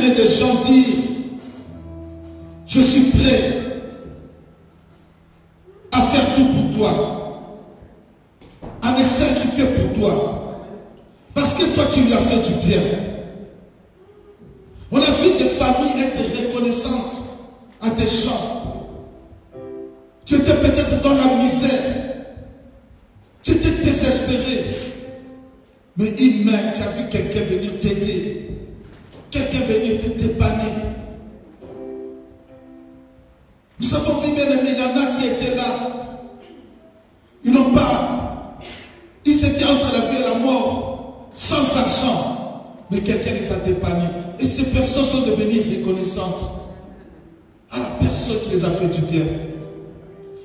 bien-aimé, des gens dire, je suis prêt à faire tout pour toi, à me sacrifier pour toi, parce que toi tu lui as fait du bien. On a vu des familles être reconnaissantes à des gens. Tu étais peut-être dans la misère, tu étais désespéré, mais une main, tu as vu quelqu'un venir t'aider, quelqu'un venir te dépanner. Nous avons vu, bien aimé, il y en a qui étaient là. Ils n'ont pas. Ils étaient entre la vie et la mort, sans argent. Mais quelqu'un les a dépannés. Et ces personnes sont devenues reconnaissantes à la personne qui les a fait du bien.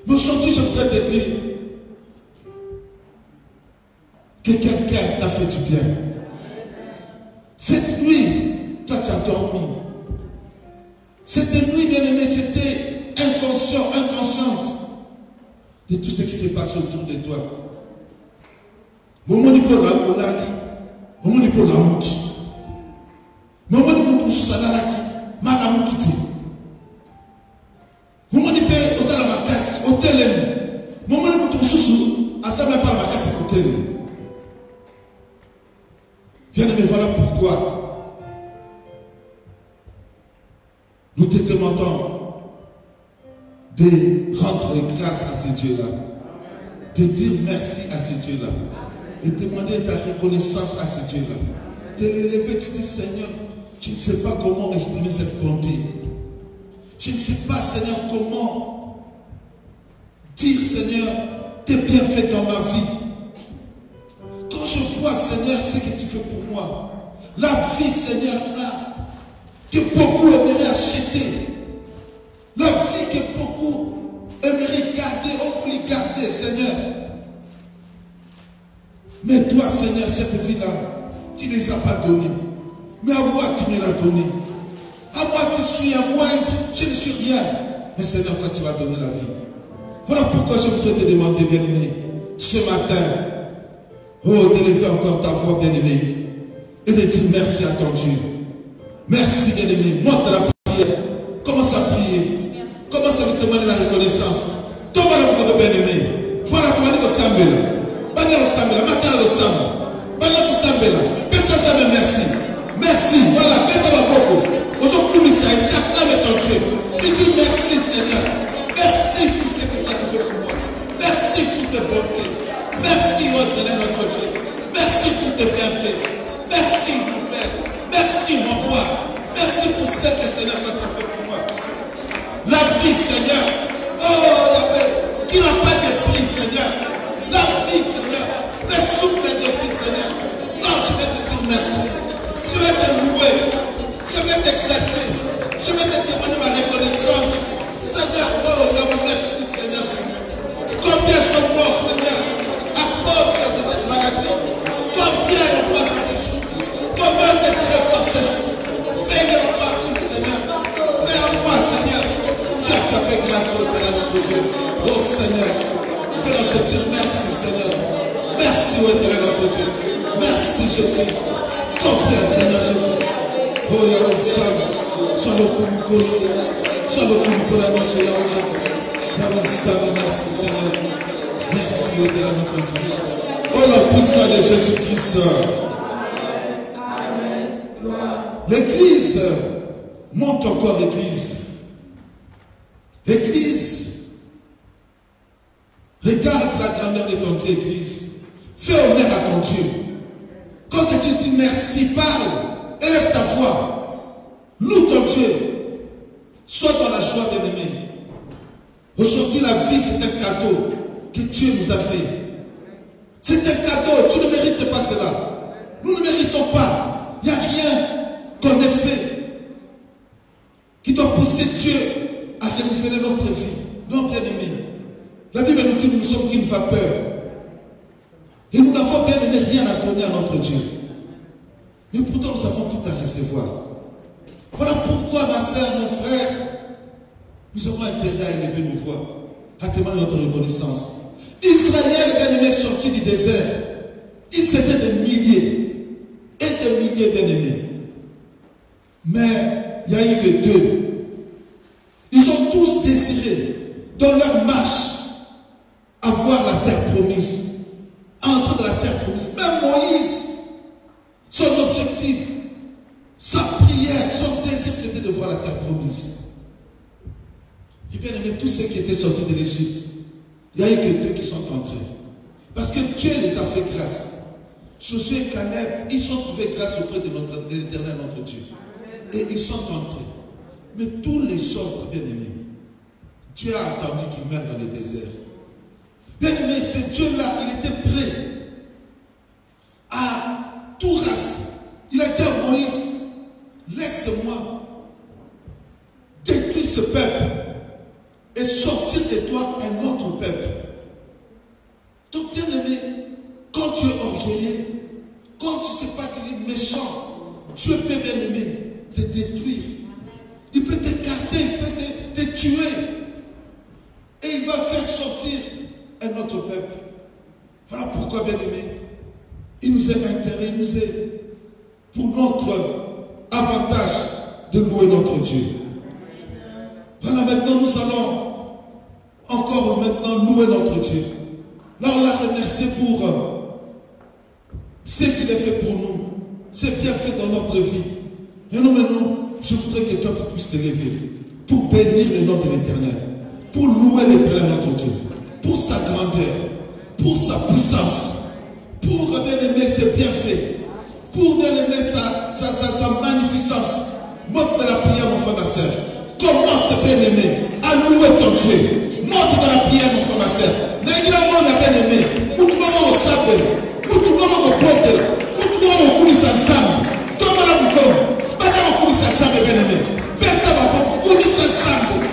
Mais aujourd'hui, je voudrais te dire que quelqu'un t'a fait du bien. Cette nuit, toi tu as dormi. Cette nuit, bien aimé, tu étais inconscient, inconsciente de tout ce qui s'est passé autour de toi. Moment pour la molali, moment pour la mouki, moment pour salalaki, malamukiti, moment pour osala makasi, hotelem, moment pour susu, asama par makasi hotelem. Bien aimé, voilà pourquoi nous te demandons de rendre grâce à ce Dieu-là, de dire merci à ce Dieu-là, et demander ta reconnaissance à ce Dieu-là, de l'élever. Tu dis, Seigneur, je ne sais pas comment exprimer cette bonté. Je ne sais pas, Seigneur, comment dire, Seigneur, tes bienfaits dans ma vie. Quand je vois, Seigneur, ce que tu fais pour moi, la vie, Seigneur, là, que beaucoup aimeraient acheter, la vie que beaucoup aimeraient garder, on voulait garder, Seigneur. Mais toi, Seigneur, cette vie-là, tu ne les as pas données. Mais à moi, tu me l'as donnée. À moi qui suis un moine, je ne suis rien. Mais Seigneur, toi, tu vas donner la vie. Voilà pourquoi je voudrais te demander, bien-aimé, ce matin, d'élever encore ta voix, bien-aimé, et de dire merci à ton Dieu. Merci, bien-aimé. Monte la prière. Commence à prier. Commence à lui demander la reconnaissance. Tombe la prière, bien-aimé. Voilà comment il va s'embêter. Maintenant, le Samba. Maintenant, le Samba. Merci. Merci. Voilà. Maintenant, beaucoup. Aujourd'hui, ça a été avec ton Dieu. Tu dis merci, Seigneur. Merci pour ce que tu as fait pour moi. Merci pour tes bontés. Merci, ô notre Dieu. Merci pour tes bienfaits. Merci, mon Père. Merci, mon roi. Merci pour ce que Seigneur tu as fait pour moi. La vie, Seigneur. Oh, qui n'a pas de prix, Seigneur. La vie, Seigneur, le souffle de vie, Seigneur. Non, je vais te dire merci. Je vais te louer. Je vais t'exalter. Je vais te demander ma reconnaissance. Seigneur, oh, merci, Seigneur. Combien sont morts, Seigneur, à cause de cette maladie? Combien n'ont pas vu ces choses? Combien désirent voir ces choses? Fais-le pas, Seigneur. Fais à moi, Seigneur. Dieu t'a fait grâce au Père notre Dieu. Oh, Seigneur. Fais-le te dire merci, Seigneur. Merci, ô Éternel notre Dieu. Merci, Jésus. Confère, Seigneur Jésus. Oh, Yahweh, sois le coup, sois le coup pour la main sur Yahweh Jésus. Yahweh, merci, Seigneur. Merci, ô Éternel notre Dieu. Oh, la puissance de Jésus-Christ. L'église monte encore, l'église. L'église. Regarde la grandeur de ton Dieu, Église. Fais honneur à ton Dieu. Quand tu dis merci, parle. Élève ta voix. Loue ton Dieu. Sois dans la joie, bien-aimé. Aujourd'hui, la vie, c'est un cadeau que Dieu nous a fait. C'est un cadeau. Tu ne mérites pas cela. Nous ne méritons pas. Il n'y a rien qu'on ait fait qui doit pousser Dieu à renouveler notre vie. Non, bien-aimé. La Bible nous dit que nous sommes qu'une vapeur. Et nous n'avons bien rien à donner à notre Dieu. Mais pourtant nous avons tout à recevoir. Voilà pourquoi, ma soeur, mon frère, nous avons intérêt à élever nos voix, à témoigner notre reconnaissance. Israël, bien-aimé, est sorti du désert. Ils étaient des milliers et des milliers, bien-aimés. Mais il y a eu que deux. Ils ont tous désiré, dans leur marche, avoir la terre promise. Entrer dans la terre promise. Même Moïse, son objectif, sa prière, son désir, c'était de voir la terre promise. Et bien aimé, tous ceux qui étaient sortis de l'Égypte, il y a eu que deux qui sont entrés. Parce que Dieu les a fait grâce. Josué et Caleb, ils sont trouvés grâce auprès de l'Éternel, notre Dieu. Et ils sont entrés. Mais tous les autres, bien aimés, Dieu a attendu qu'ils meurent dans le désert. Bien aimé, ce Dieu-là, il était prêt à tout race. Il a dit à Moïse, laisse-moi détruire ce peuple et sortir de toi un autre peuple. Donc, bien aimé, quand tu es orgueilleux, quand tu ne sais pas, tu es méchant, Dieu peut, bien aimé, te détruire. Il peut te garder, il peut te tuer. Et il va faire sortir un autre peuple. Voilà pourquoi, bien aimé, il nous est intérêt, il nous est pour notre avantage de louer notre Dieu. Voilà, maintenant nous allons encore maintenant louer notre Dieu. Là, on l'a remercié pour ce qu'il a fait pour nous. C'est bien fait dans notre vie. Et nous maintenant, je voudrais que toi puisses te lever pour bénir le nom de l'Éternel, pour louer l'Éternel notre Dieu, pour sa grandeur, pour sa puissance, pour bien aimer ses bienfaits, pour bien aimer sa magnificence. Montre de la prière, mon frère, ma soeur. Commence, bien aimé, à louer ton Dieu. Montre de la prière, mon frère, ma soeur. N'également, bien aimé, nous trouvons au sable, nous trouvons au pote, nous trouvons au coulis ensemble. Comment la boucle? Maintenant, on coulis ensemble, bien aimé. Bête à ma coulis ensemble.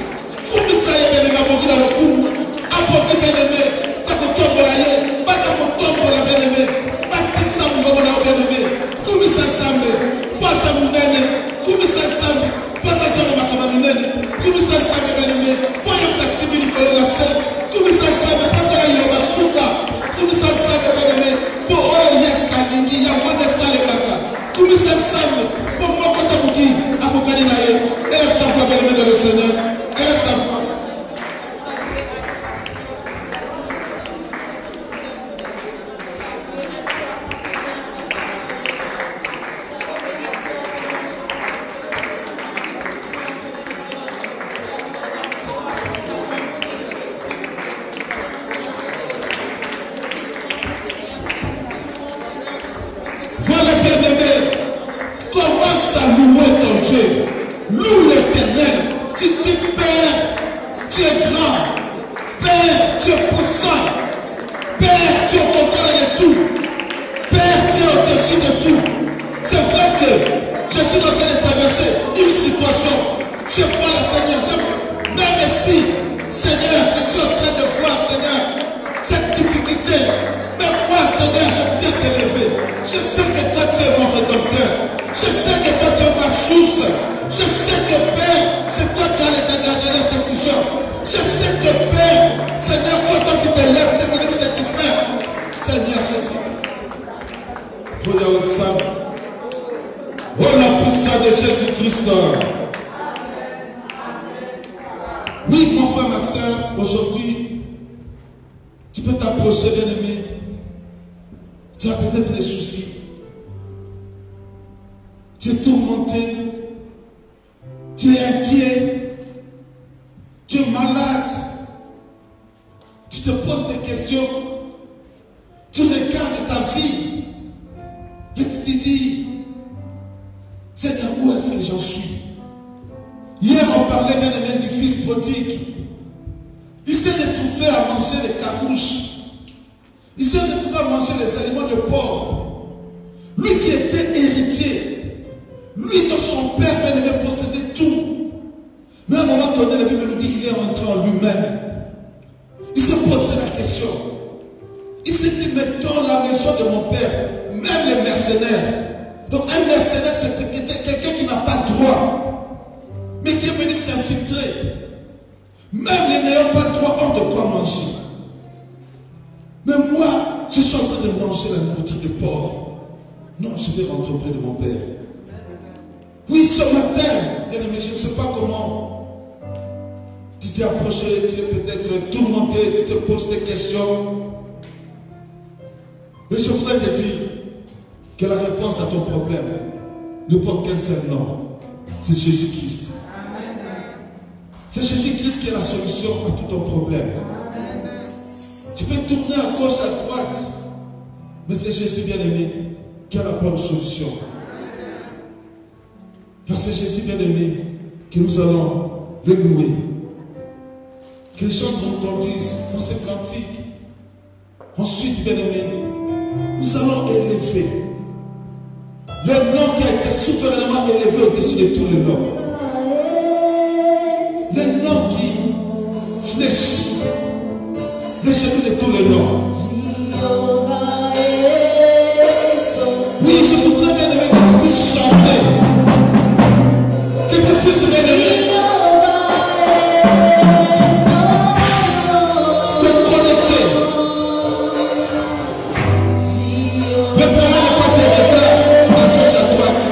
Coulis ensemble, bien aimé, dans le cou. Apportez, bien aimé, pas que tombe la pas que tombe la bien aimé, pas que ça me va bien aimé. Coulis ensemble, pas ça me mène, coulis ensemble, pas ça me mène, coulis ensemble, bien aimé, pas y a pas si bien Nicolas Nassel, coulis ensemble, pas ça y a pas souka, coulis ensemble, bien aimé, pour oh yes, Kalingi, ya bonne salle baka, coulis ensemble, pour moi quand tu dis, à vous caninailler, élève ta foi, bien aimé dans le Seigneur, élève ta foi. Oui, ce matin, bien aimé, je ne sais pas comment tu t'es approché, tu es peut-être tourmenté, tu te poses des questions. Mais je voudrais te dire que la réponse à ton problème ne porte qu'un seul nom. C'est Jésus-Christ. C'est Jésus-Christ qui est la solution à tout ton problème. Tu peux tourner à gauche, à droite, mais c'est Jésus bien-aimé qui a la bonne solution. Car c'est Jésus bien-aimé que nous allons le louer. Que les gens nous conduisent dans ce cantique. Ensuite, bien-aimé, nous allons élever le nom qui a été souverainement élevé au-dessus de tous les noms. Le nom qui fléchit le genou de tous les noms. Oui, je voudrais bien aimer que tu puisses chanter, que tu puisses bien aimer te connecter. Mais pour moi, il n'y a pas de regard à gauche à droite.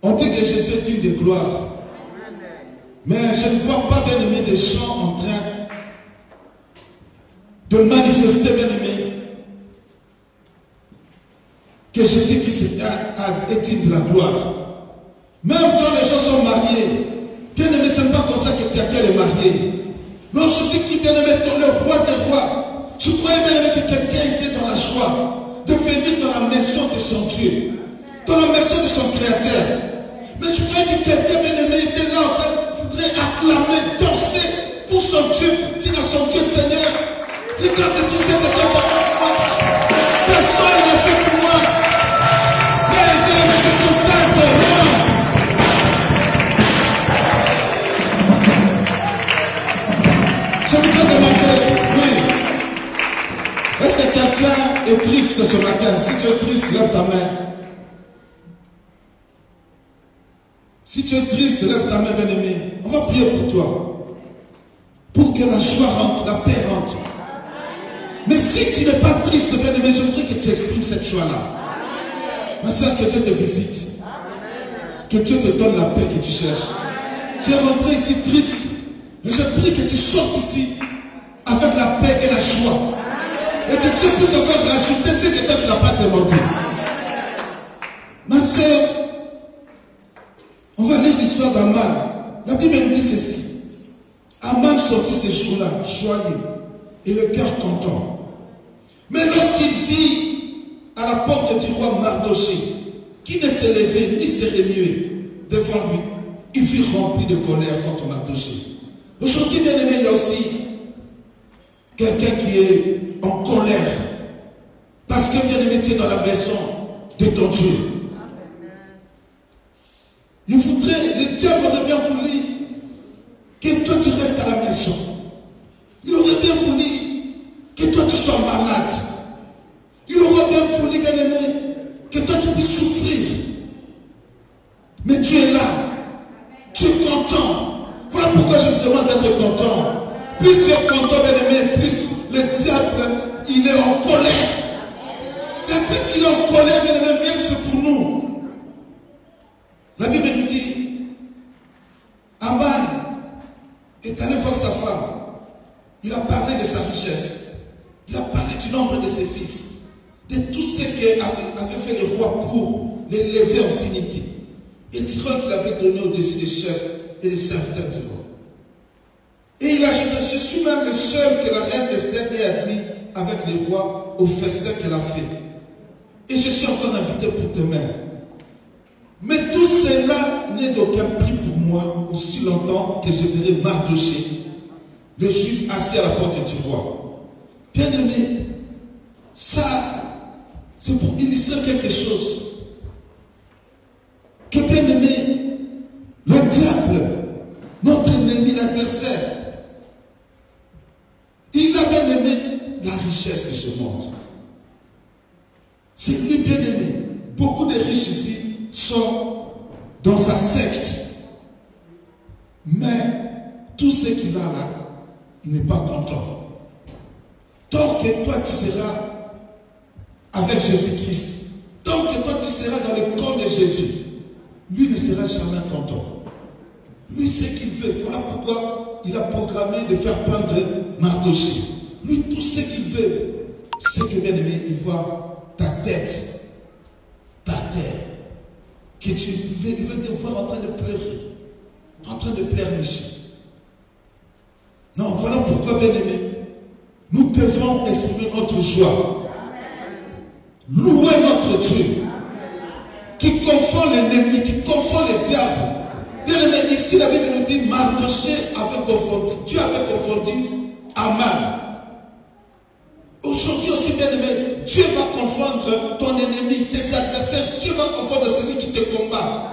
On dit que Jésus est digne de gloire. Mais je ne vois pas, bien aimé, des gens en train de manifester, bien aimé, que Jésus-Christ est digne de la gloire. Même quand les gens sont mariés, bien aimé, ce n'est pas comme ça que quelqu'un est marié. Mais Jésus-Christ, bien aimé, comme le roi des rois, je croyais, bien aimé, que quelqu'un était dans la joie de venir dans la maison de son Dieu, dans la maison de son Créateur. Mais je croyais que quelqu'un, bien aimé, était là en train de acclamer, danser pour son Dieu, dire à son Dieu, Seigneur, regarde tout cette épreuve. Personne ne fait pour moi. Mais je constate, je voudrais demander, oui. Est-ce que quelqu'un est triste ce matin? Si tu es triste, lève ta main. Si tu es triste, lève ta main, bien-aimé. On va prier pour toi. Pour que la joie rentre, la paix rentre. Mais si tu n'es pas triste, bien-aimé, je voudrais que tu exprimes cette joie-là. Ma soeur, que Dieu te visite. Que Dieu te donne la paix que tu cherches. Tu es rentré ici triste. Mais je prie que tu sortes ici avec la paix et la joie. Et que Dieu puisse encore rajouter ce que toi tu n'as pas demandé. Ma soeur, on va lire l'histoire d'Aman. La Bible nous dit ceci. Aman sortit ces jours-là, joyeux, et le cœur content. Mais lorsqu'il vit à la porte du roi Mardoché, qui ne s'est levé ni s'est remué devant lui, il fut rempli de colère contre Mardoché. Aujourd'hui, bien aimé, il y a aussi quelqu'un qui est en colère. Parce que bien aimé, tu es dans la maison de ton Dieu. Il voudrait, le diable aurait bien voulu que toi tu restes à la maison. Il aurait bien voulu que toi tu sois malade. Il aurait bien voulu, bien aimé, que toi tu puisses souffrir. Mais tu es là. Tu es content. Voilà pourquoi je me demande d'être content. Plus tu es content, bien aimé, plus le diable, il est en colère. Et puisqu'il est en colère, bien aimé, bien c'est pour nous. La Bible nous dit, Aman est allé voir sa femme. Il a parlé de sa richesse. Il a parlé du nombre de ses fils. De tout ce qu'avait fait le roi pour l'élever en dignité. Et diront qu'il avait donné au-dessus des chefs et des serviteurs du roi. Et il a ajouté, je suis même le seul que la reine Esther ait admis avec le roi au festin qu'elle a fait. Et je suis encore invité pour demain. Mais tout cela n'est d'aucun prix pour moi aussi longtemps que je verrai Mardoché, le juif assis à la porte du roi. Bien aimé, ça, c'est pour illustrer quelque chose. Que bien aimé, le diable, notre ennemi, l'adversaire, il a bien aimé la richesse de ce monde. C'est lui bien aimé. Beaucoup de riches ici sont dans sa secte. Mais tout ce qu'il a là, il n'est pas content. Tant que toi tu seras avec Jésus-Christ, tant que toi tu seras dans le corps de Jésus, lui ne sera jamais content. Lui, ce qu'il veut, voilà pourquoi il a programmé de faire pendre Mardoché. Lui, tout ce qu'il veut, c'est que bien aimé, il voit ta tête par terre. Que tu veux te voir en train de pleurer, en train de pleurnicher. Non, voilà pourquoi, bien aimé, nous devons exprimer notre joie. Louer notre Dieu, qui confond l'ennemi, qui confond le diable. Bien aimé, ici la Bible nous dit, Mardoché avait confondu, Dieu avait confondu Aman. Aujourd'hui aussi, bien aimé, Dieu va confondre ton ennemi, tes adversaires. Dieu va confondre celui qui te combat.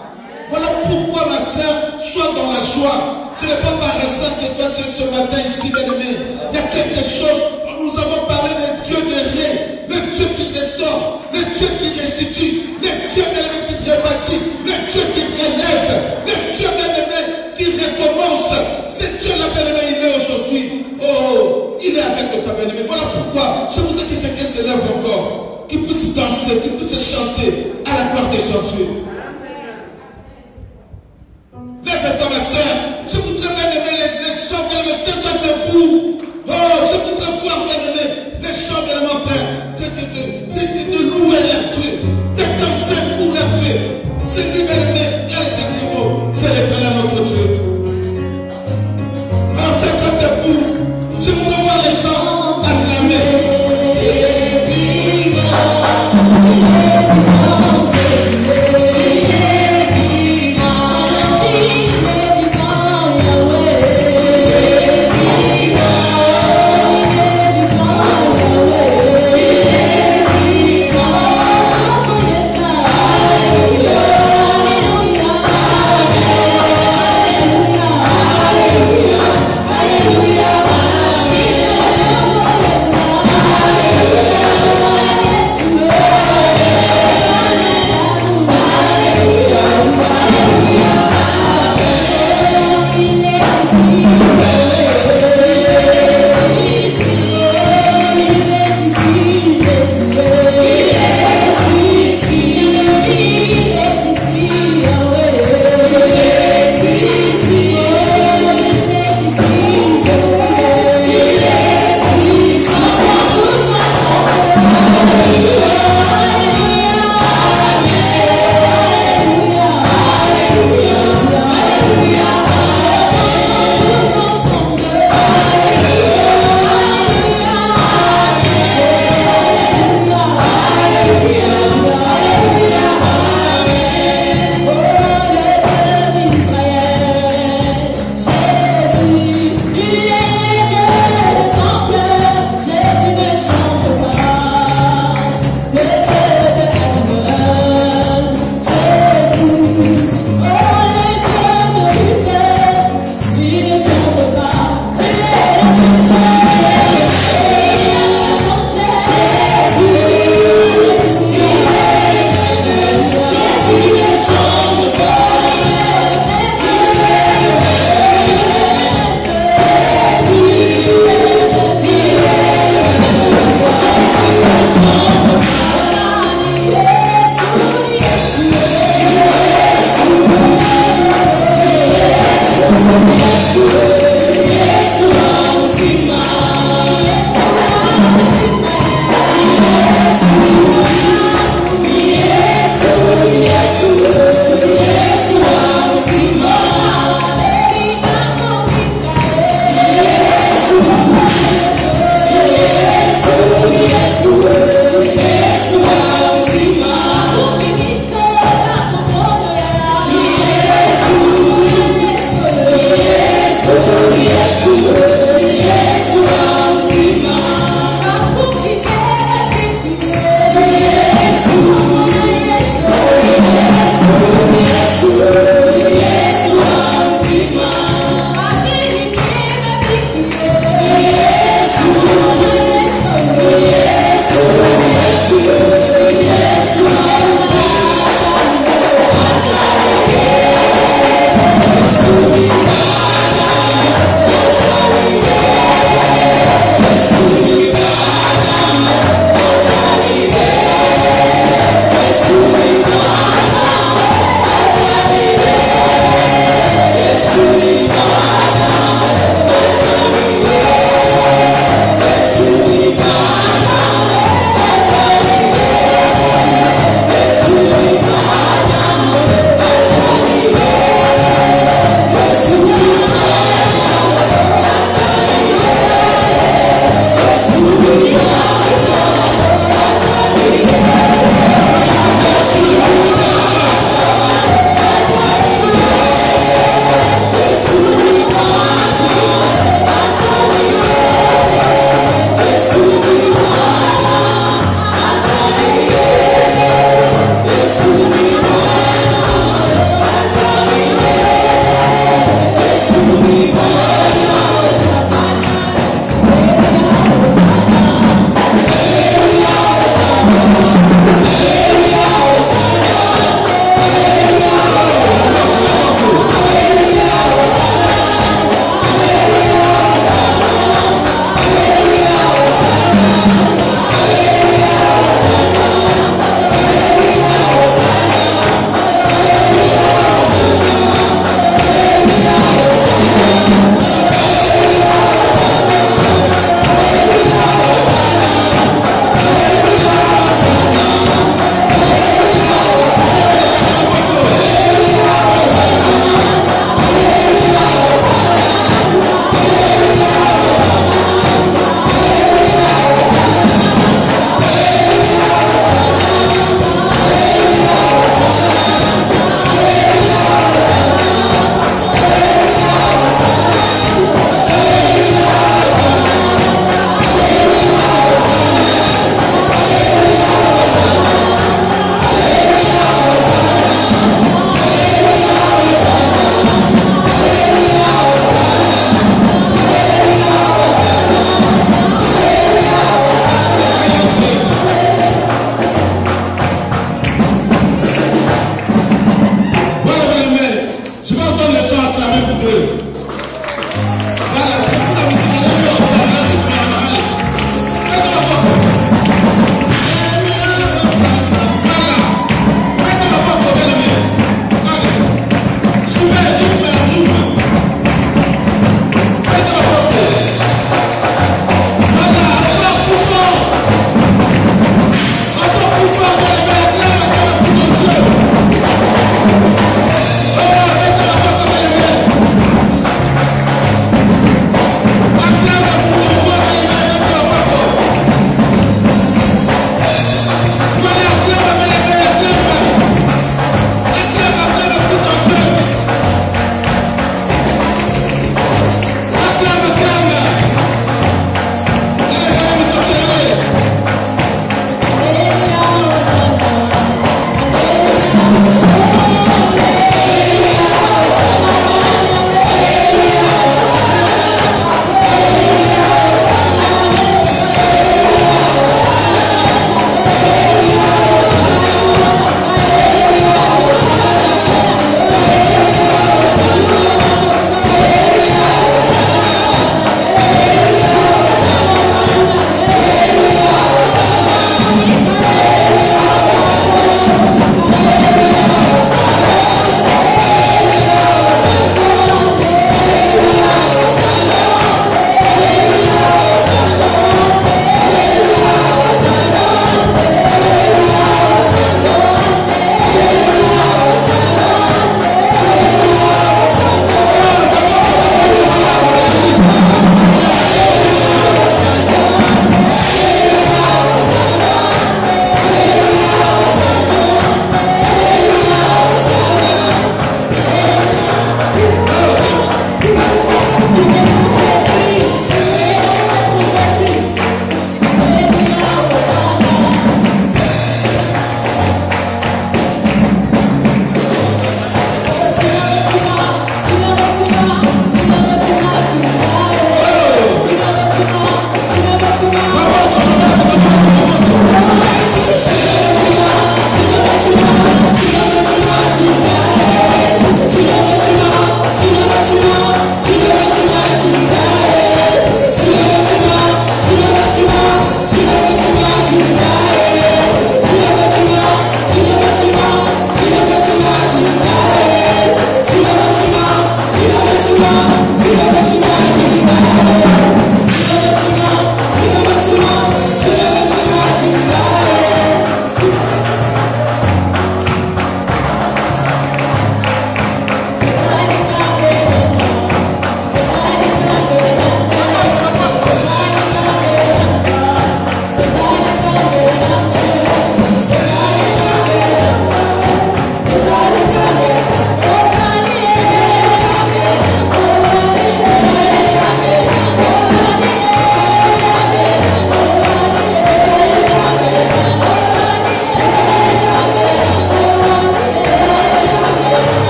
Voilà pourquoi, ma soeur, sois dans la joie. Ce n'est pas par hasard que toi tu es ce matin ici, bien aimé. Il y a quelque chose. Nous avons parlé de Dieu de Ré, le Dieu qui restaure, le Dieu qui restitue, le Dieu bien aimé qui rebâtit, le Dieu qui relève, le Dieu bien aimé qui recommence. C'est Dieu-là, bien aimé, il est aujourd'hui. Oh, il est avec toi, bien aimé. Voilà pourquoi je voudrais que quelqu'un se lève encore, qu'il puisse danser, qu'il puisse chanter à la gloire de son Dieu. Jésus-Christ, bien-aimé, il y a le dernier mot. C'est l'Éternel notre Dieu. Alors, tiens, quand t'es pour, je vous vois les gens acclamer.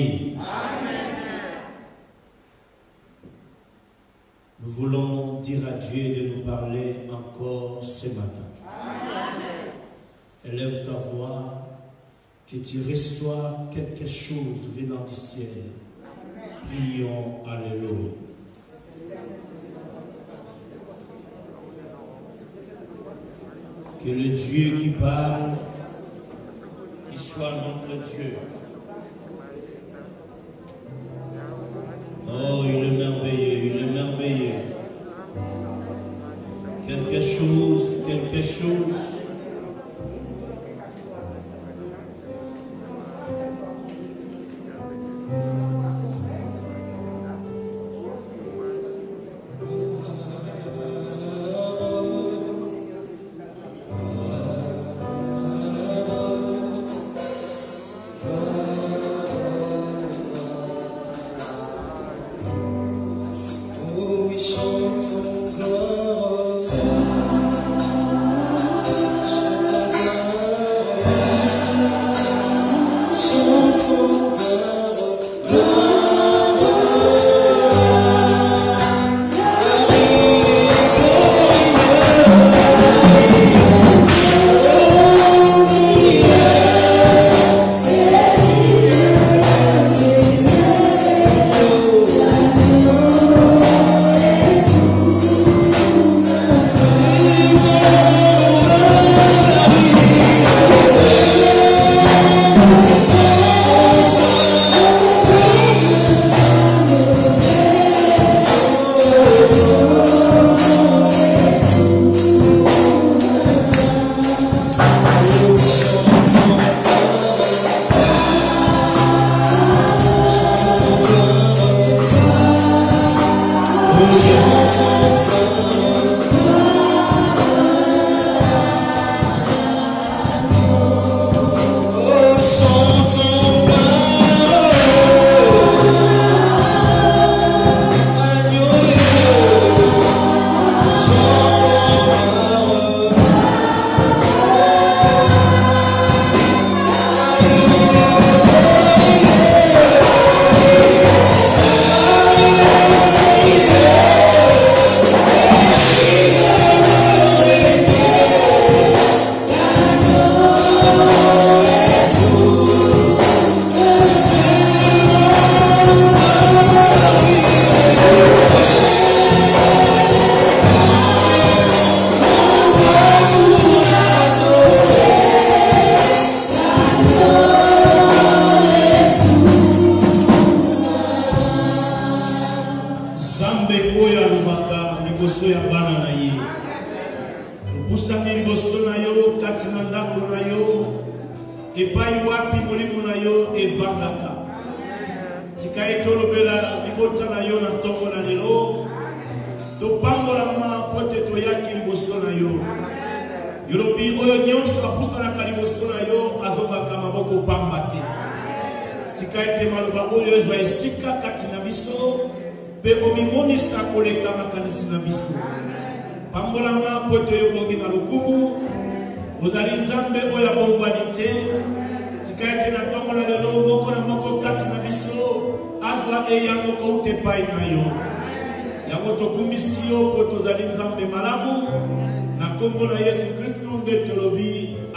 béni. Nous voulons dire à Dieu de nous parler encore ce matin. Élève ta voix, que tu reçois quelque chose venant du ciel. Prions, alléluia. Que le Dieu qui parle, il soit notre Dieu. Oh, il est merveilleux, il est merveilleux. Quelque chose, quelque chose.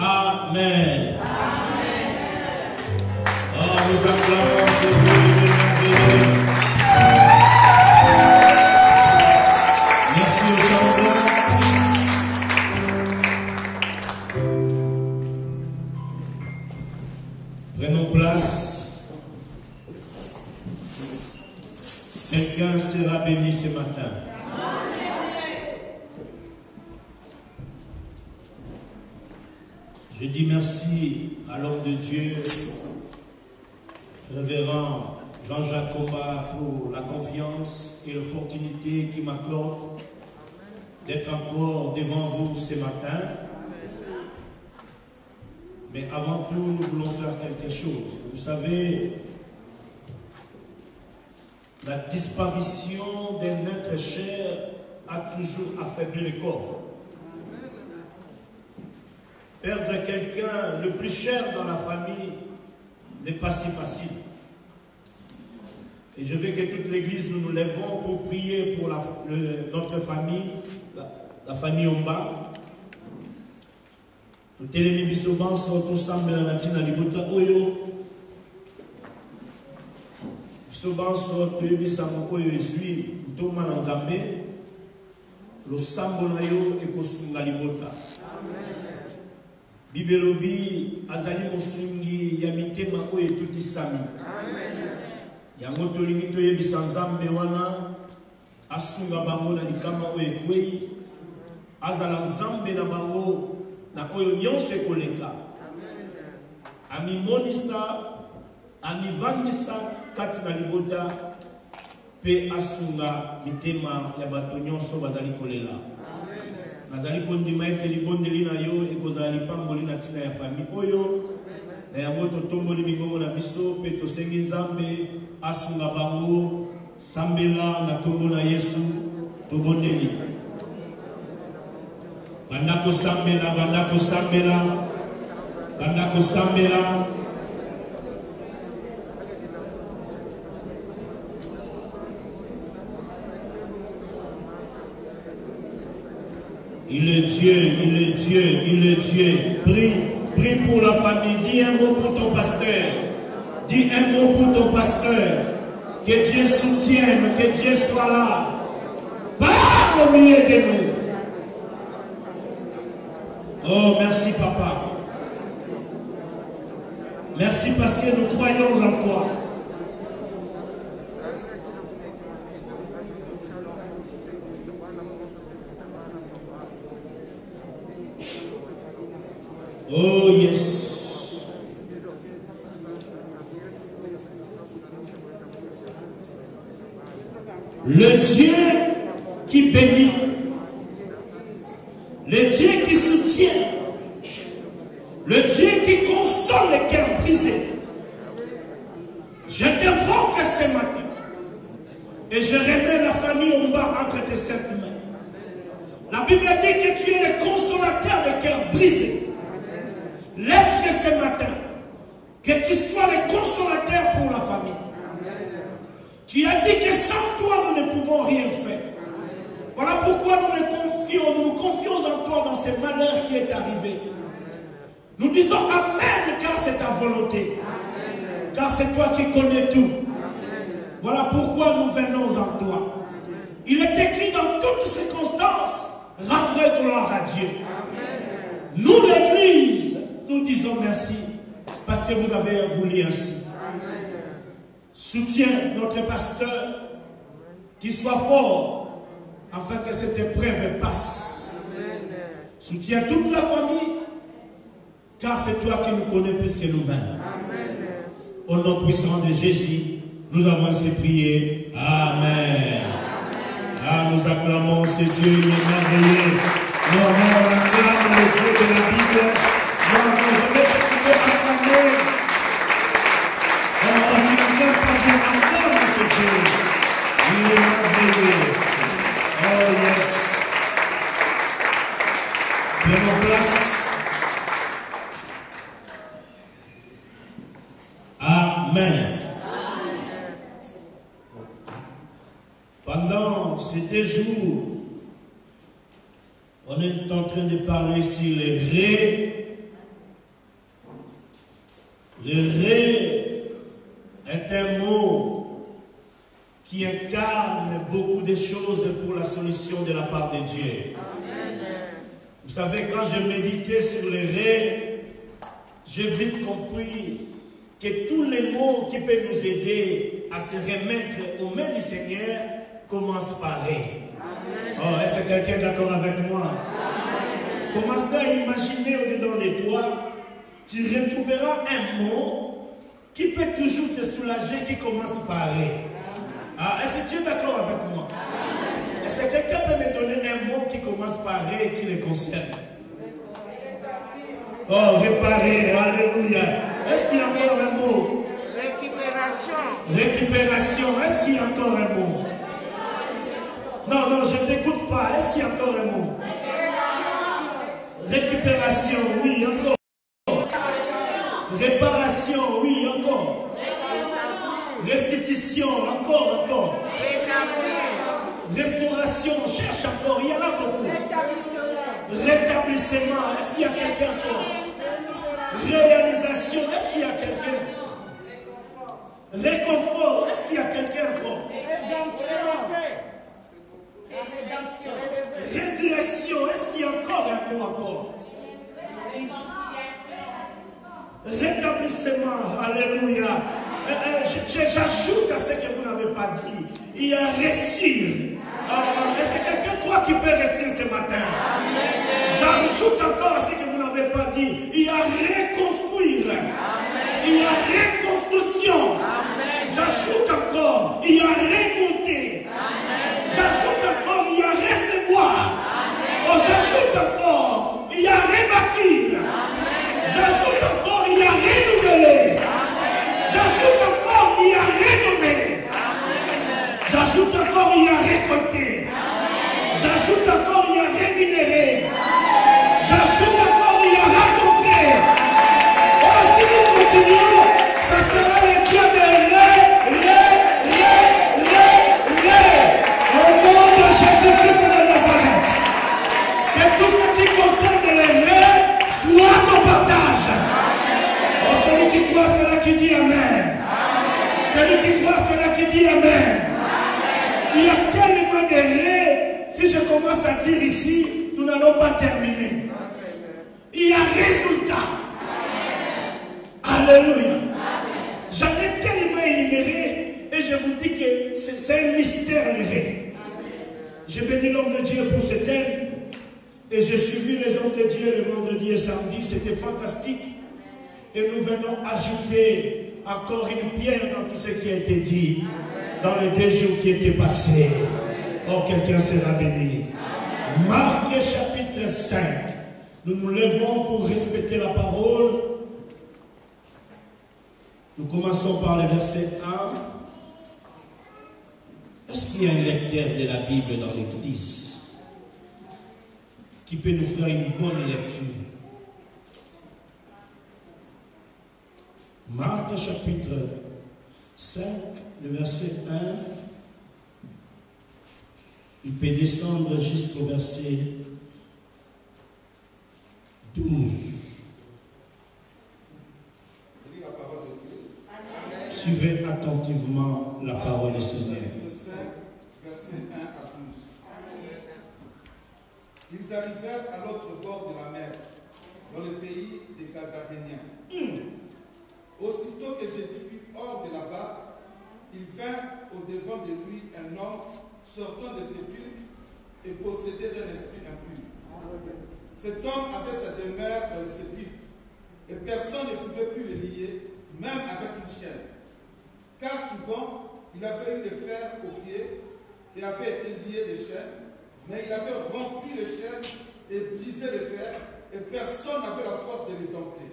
Amen. Oh, nous acclamons ce Dieu merveilleux. Merci au chanteurs. Prenons place. Quelqu'un sera béni ce matin. Je dis merci à l'homme de Dieu, révérend Jean-Jacques Comba, pour la confiance et l'opportunité qu'il m'accorde d'être encore devant vous ce matin. Mais avant tout, nous voulons faire quelque chose. Vous savez, la disparition d'un être cher a toujours affaibli le corps. Perdre quelqu'un le plus cher dans la famille n'est pas si facile. Et je veux que toute l'église, nous nous lèvons pour prier pour notre famille, la famille Omba. Nous télémi bisoban sont ensemble dans la tina libota oyo. Bisoban sont bisamo oyo ezui toma na nzambe. Lo sambo na yo ekosunga libota. Bibelobi azali mosungi ya mitema oyo etuti sami. Yango tolingi toyebisa nzambe wana asunga bango na likama oyo ekwei. Azala nzambe na bango na oyo nyonso ekoleka. Amimonisa, amivandisa kati na libota pe asunga mitema ya bato nyonso bazali kolela. Nazali kondima ete libondeli na yo ekozala lipamboli na tina ya fami oyo na yango totomboli mingongo na biso pe tosengi nzambe asunga bango sambela na kombo na Yesu tobondeli. Bandako sambela, bandako sambela, bandako sambela. Il est Dieu, il est Dieu, il est Dieu. Prie, prie pour la famille. Dis un mot pour ton pasteur. Dis un mot pour ton pasteur. Que Dieu soutienne, que Dieu soit là. Parle au milieu de nous. Oh, merci papa. Merci parce que nous croyons en toi. Oh yes. Le Dieu qui bénit, le Dieu qui soutient, le Dieu qui console les cœurs brisés. Je t'invoque ce matin et je remets la famille Omba entre tes saintes mains. La Bible dit que tu es le consolateur des cœurs brisés. Laisse ce matin que tu sois le consolateur pour la famille. Tu as dit que sans toi nous ne pouvons rien faire. Voilà pourquoi nous nous confions en toi dans ce malheur qui est arrivé. Nous disons Amen car c'est ta volonté. Amen. Car c'est toi qui connais tout. Amen. Voilà pourquoi nous venons en toi. Il est écrit dans toutes circonstances, rendez gloire à Dieu. Amen. Nous l'église, nous disons merci parce que vous avez voulu ainsi. Amen. Soutiens notre pasteur, qu'il soit fort afin que cette épreuve passe. Amen. Soutiens toute la famille, car c'est toi qui nous connais plus que nous-mêmes. Au nom puissant de Jésus, nous avons ainsi prié. Amen. Ah, nous acclamons ce Dieu, il est merveilleux. Nous acclamons le Dieu de la Bible. Nous n'avons jamais pu acclamer. On ne peut pas dire encore ce Dieu. Il est merveilleux. Oh yes. Prenons place. Amen. Pendant ces 2 jours, on est en train de parler sur les ré. Le ré est un mot qui incarne beaucoup de choses pour la solution de la part de Dieu. Vous savez, quand je méditais sur les ré, j'ai vite compris que tous les mots qui peuvent nous aider à se remettre aux mains du Seigneur commencent par ré. Oh, est-ce que quelqu'un est d'accord avec moi? Amen. Commencez à imaginer au-dedans de toi, tu retrouveras un mot qui peut toujours te soulager, qui commence par ré. Ah, est-ce que tu es d'accord avec moi? Amen. Est-ce que quelqu'un peut me donner un mot qui commence par ré et qui le concerne? Oh, réparer, alléluia. Est-ce qu'il y a encore un mot? Récupération. Récupération. Est-ce qu'il y a encore un mot? Non, non, je ne t'écoute pas. Est-ce qu'il y a encore un mot? Récupération, oui, encore. Réparation, oui, encore. Restitution, encore. Restauration, on cherche encore, il y en a beaucoup. Rétablissement, est-ce qu'il y a quelqu'un encore? Réalisation, est-ce qu'il y a quelqu'un? Réconfort, est-ce qu'il y a quelqu'un encore? Résurrection, est-ce qu'il y a encore un mot encore? Rétablissement, alléluia. J'ajoute à ce que vous n'avez pas dit. Il y a réussir. Est-ce que quelqu'un, toi, qui peut réussir ce matin? J'ajoute encore à ce que vous n'avez pas dit. Il y a reconstruire. Il y a reconstruction. J'ajoute encore, il y a remonter. J'ajoute encore, il y a recevoir. J'ajoute encore, il y a rebâtir. J'ajoute encore, il y a renouveler. J'ajoute encore, il y a redonner. J'ajoute encore, il y a récolter. J'ajoute encore, il y a rémunérer. J'ajoute encore, il y a rencontrer. Oh, si nous continuons, ça sera le Dieu de au nom de Jésus-Christ de Nazareth. Que tout ce qui concerne les rêves soit ton partage. Oh, celui qui croit, c'est là qui dit Amen. Celui qui croit, c'est là qui dit Amen. Il y a tellement de rêves. Si je commence à dire ici, nous n'allons pas terminer. Il y a résultat. Alléluia. J'en ai tellement énuméré et je vous dis que c'est un mystère les rêves. J'ai béni l'homme de Dieu pour ce thème et j'ai suivi les hommes de Dieu le vendredi et samedi. C'était fantastique. Et nous venons ajouter encore une pierre dans tout ce qui a été dit dans les 2 jours qui étaient passés. Oh, quelqu'un sera béni. Marc chapitre 5. Nous nous levons pour respecter la parole. Nous commençons par le verset 1. Est-ce qu'il y a un lecteur de la Bible dans l'église qui peut nous faire une bonne lecture? Marc chapitre 5, le verset 1. Il peut descendre jusqu'au verset 12. Suivez attentivement la parole du Seigneur. Verset 1 à 12. Ils arrivèrent à l'autre bord de la mer, dans le pays des Gadaréniens. Aussitôt que Jésus fut hors de là-bas, il vint au-devant de lui un homme sortant de sépulcre et possédé d'un esprit impur. Cet homme avait sa demeure dans le sépulcre, et personne ne pouvait plus le lier, même avec une chaîne. Car souvent, il avait eu des fers aux pieds et avait été lié des chaînes, mais il avait rompu les chaînes et brisé les fers, et personne n'avait la force de les dompter.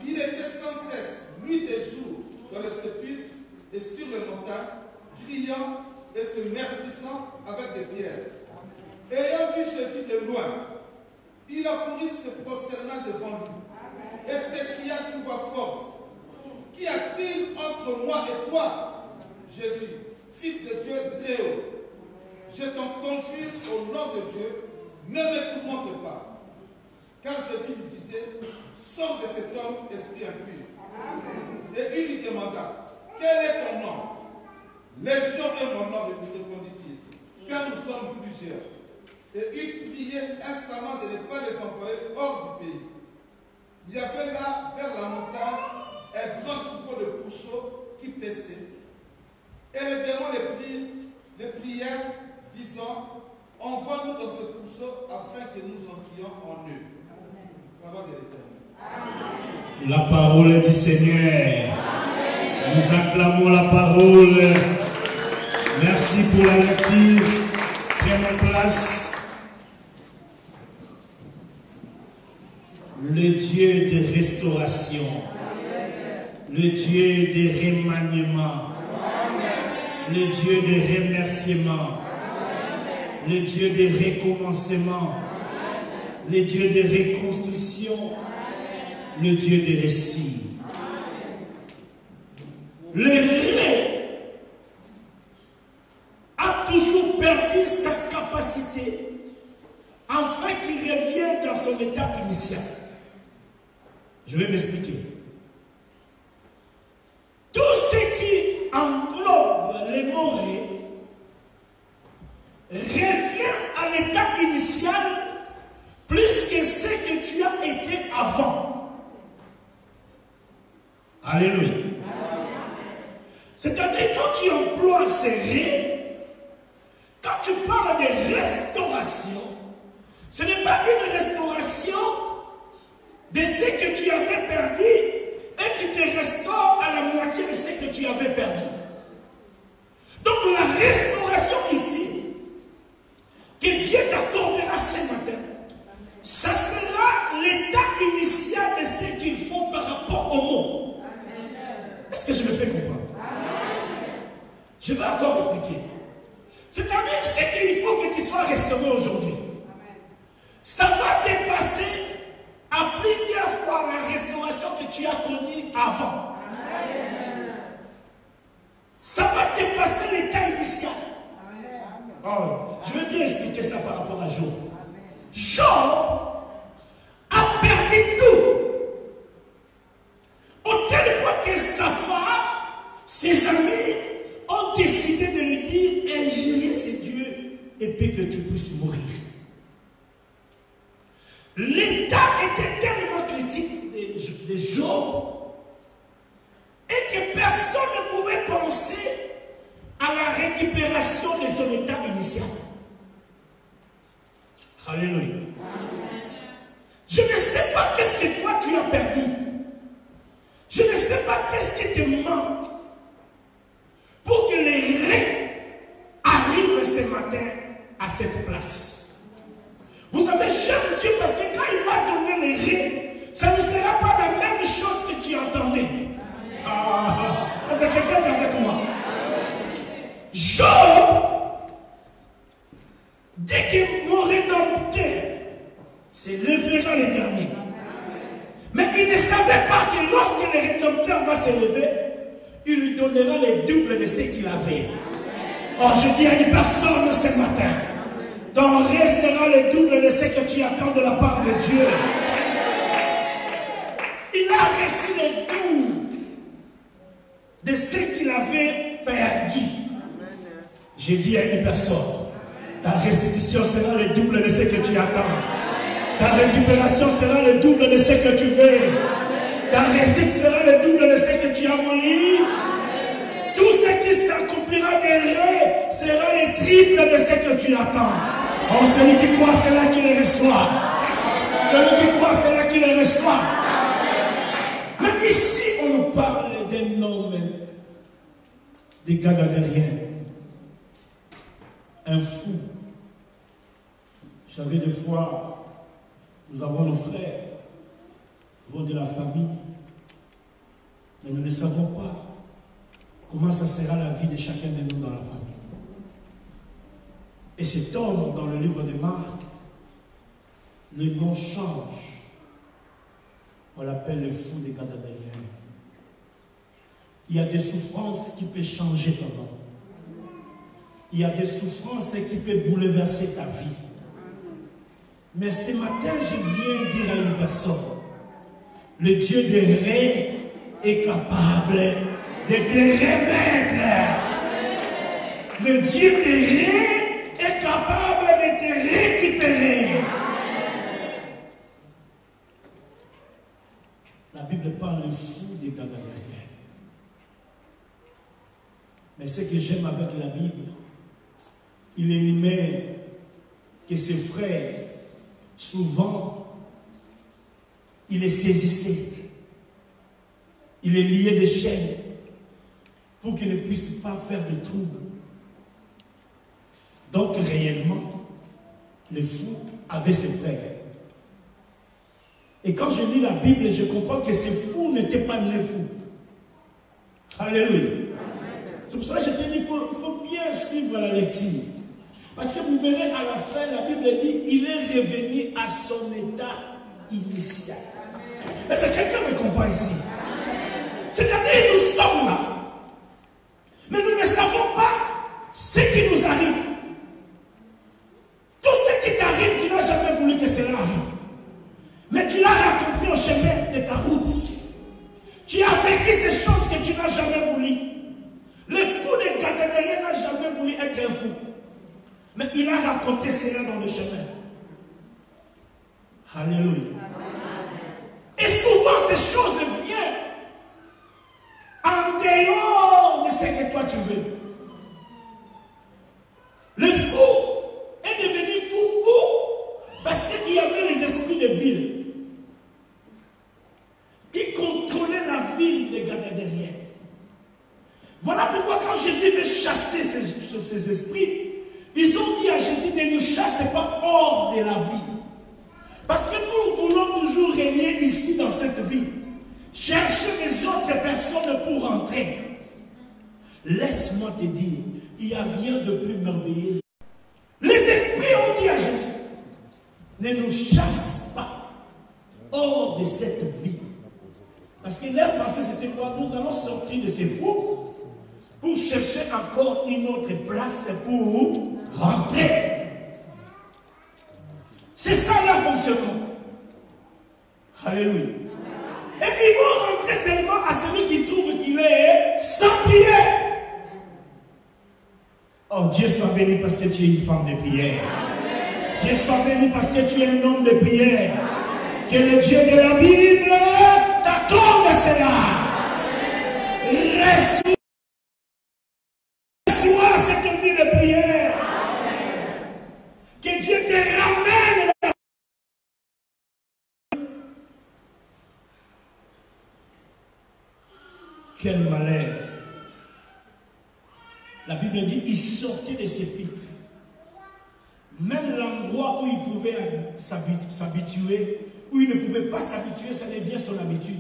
Il était sans cesse, nuit et jour, dans le sépulcre et sur les montagnes, criant et se meurtrissant avec des pierres. Ayant vu Jésus de loin, il accourut se prosterna devant lui et s'écria d'une voix forte: Qu'y a-t-il entre moi et toi, Jésus, Fils de Dieu très haut? Je t'en conjure au nom de Dieu, ne me tourmente pas. Car Jésus lui disait: Sors de cet homme, esprit impur. Et il lui demanda: Quel est ton nom? Légion est mon nom, répondit-il, car nous sommes plusieurs. Et il priait instamment de ne pas les envoyer hors du pays. Il y avait là, vers la montagne, un grand troupeau de pourceaux qui paissaient. Et les démons les prièrent, disant: Envoie-nous dans ce pourceau afin que nous entrions en eux. Parole de l'Éternel. La parole du Seigneur. Amen. Nous acclamons la parole. Merci pour la lecture. Prenons place. Le Dieu de restauration. Le Dieu de remaniement. Le Dieu de remerciement. Le Dieu de recommencement. Le Dieu de reconstruction. Le Dieu de récit. Le rêve Je vais m'expliquer. Tout ce qui englobe les morts revient à l'état initial plus que ce que tu as été avant. Alléluia. C'est-à-dire quand tu emploies ces ré, quand tu parles de restauration, ce n'est pas une restauration de ce que tu avais perdu et tu te restaures à la moitié de ce que tu avais perdu. Donc la restauration ici, que Dieu t'accordera ce matin, ça sera l'état initial de ce qu'il faut par rapport au monde. Est-ce que je me fais comprendre? Je vais encore expliquer. C'est-à-dire ce qu'il faut que tu sois restauré aujourd'hui. Ça va dépasser à plusieurs fois la restauration que tu as connue avant. Ça va dépasser l'état initial. Oh, je vais bien expliquer ça par rapport à Job. Job a perdu tout. Au tel point que sa femme, ses amis ont décidé de lui dire: ingérer ces dieux et puis que tu puisses mourir. L'état était tellement critique de Job et que personne ne pouvait penser à la récupération de son état initial. Alléluia. Je ne sais pas qu'est-ce que toi tu as perdu. Je ne sais pas qu'est-ce qui te manque pour que les raies arrivent ce matin à cette place. Vous savez, j'aime Dieu parce que quand il va donner les raies, ça ne sera pas la même chose que tu entendais. Est-ce que quelqu'un est avec moi? Job, dès que mon rédempteur s'élèvera le dernier. Mais il ne savait pas que lorsque le rédempteur va s'élever, il lui donnera le double de ce qu'il avait. Or, je dis à une personne ce matin, ton reste sera le double de ce que tu attends de la part de Dieu. Il a reçu le double de ce qu'il avait perdu. J'ai dit à une personne, ta restitution sera le double de ce que tu attends. Ta récupération sera le double de ce que tu veux. Ta réussite sera le double de ce que tu as voulu. Tout ce qui s'accomplira derrière sera le triple de ce que tu attends. Oh, celui qui croit, c'est là qu'il le reçoit. Celui qui croit, c'est là qu'il le reçoit. Mais ici, on nous parle d'un homme, des Gagadériens. Un fou. Vous savez, des fois, nous avons nos frères, nous avons de la famille, mais nous ne savons pas comment ça sera la vie de chacun de nous dans la famille. Et cet homme, dans le livre de Marc, le nom change. On l'appelle le fou des Gagadériens. Il y a des souffrances qui peuvent changer ton nom. Il y a des souffrances qui peuvent bouleverser ta vie. Mais ce matin, je viens dire à une personne, le Dieu des raies est capable de te remettre. Le Dieu des raies est capable de te récupérer. La Bible parle du fou des Gagadériens. Mais ce que j'aime avec la Bible, il énumère que ses frères, souvent, il les saisissait. Il les liait des chaînes pour qu'ils ne puissent pas faire de troubles. Donc, réellement, le fou avait ses frères. Et quand je lis la Bible, je comprends que ces fous n'étaient pas nés fous. Alléluia. C'est pour ça que je te dis, il faut bien suivre la lecture. Parce que vous verrez à la fin, la Bible dit, il est revenu à son état initial. Est-ce que quelqu'un me comprend ici? C'est-à-dire, nous sommes là. Mais nous ne savons pas ce qui nous arrive. Tout ce qui t'arrive, tu n'as jamais voulu que cela arrive. Mais tu l'as raconté au chemin de ta route. Mais il a rencontré cela dans le chemin. Alléluia. Et souvent ces choses viennent en dehors de ce que toi tu veux. Le fou est devenu fou où? Parce qu'il y avait les esprits de ville qui contrôlaient la ville des Gadadériens. Voilà pourquoi quand Jésus veut chasser ces esprits, ils ont dit à Jésus, ne nous chassez pas hors de la ville. Parce que nous voulons toujours régner ici dans cette ville. Chercher les autres personnes pour entrer. Laisse-moi te dire, il n'y a rien de plus merveilleux. Les esprits ont dit à Jésus, ne nous chasse pas hors de cette ville. Parce que leur pensée c'était quoi? Nous allons sortir de ces fous pour chercher encore une autre place pour rentrer. C'est ça leur fonctionnement. Alléluia. Et ils vont rentrer seulement à celui qui trouve qu'il est sans prière. Oh, Dieu soit béni parce que tu es une femme de prière. Amen. Dieu soit béni parce que tu es un homme de prière. Amen. Que le Dieu de la Bible t'accorde cela. Reçois cette vie de prière. Amen. Que Dieu te ramène. Quel malheur. La Bible dit qu'il sortait de ses pics. Même l'endroit où il pouvait s'habituer, où il ne pouvait pas s'habituer, ça devient son habitude.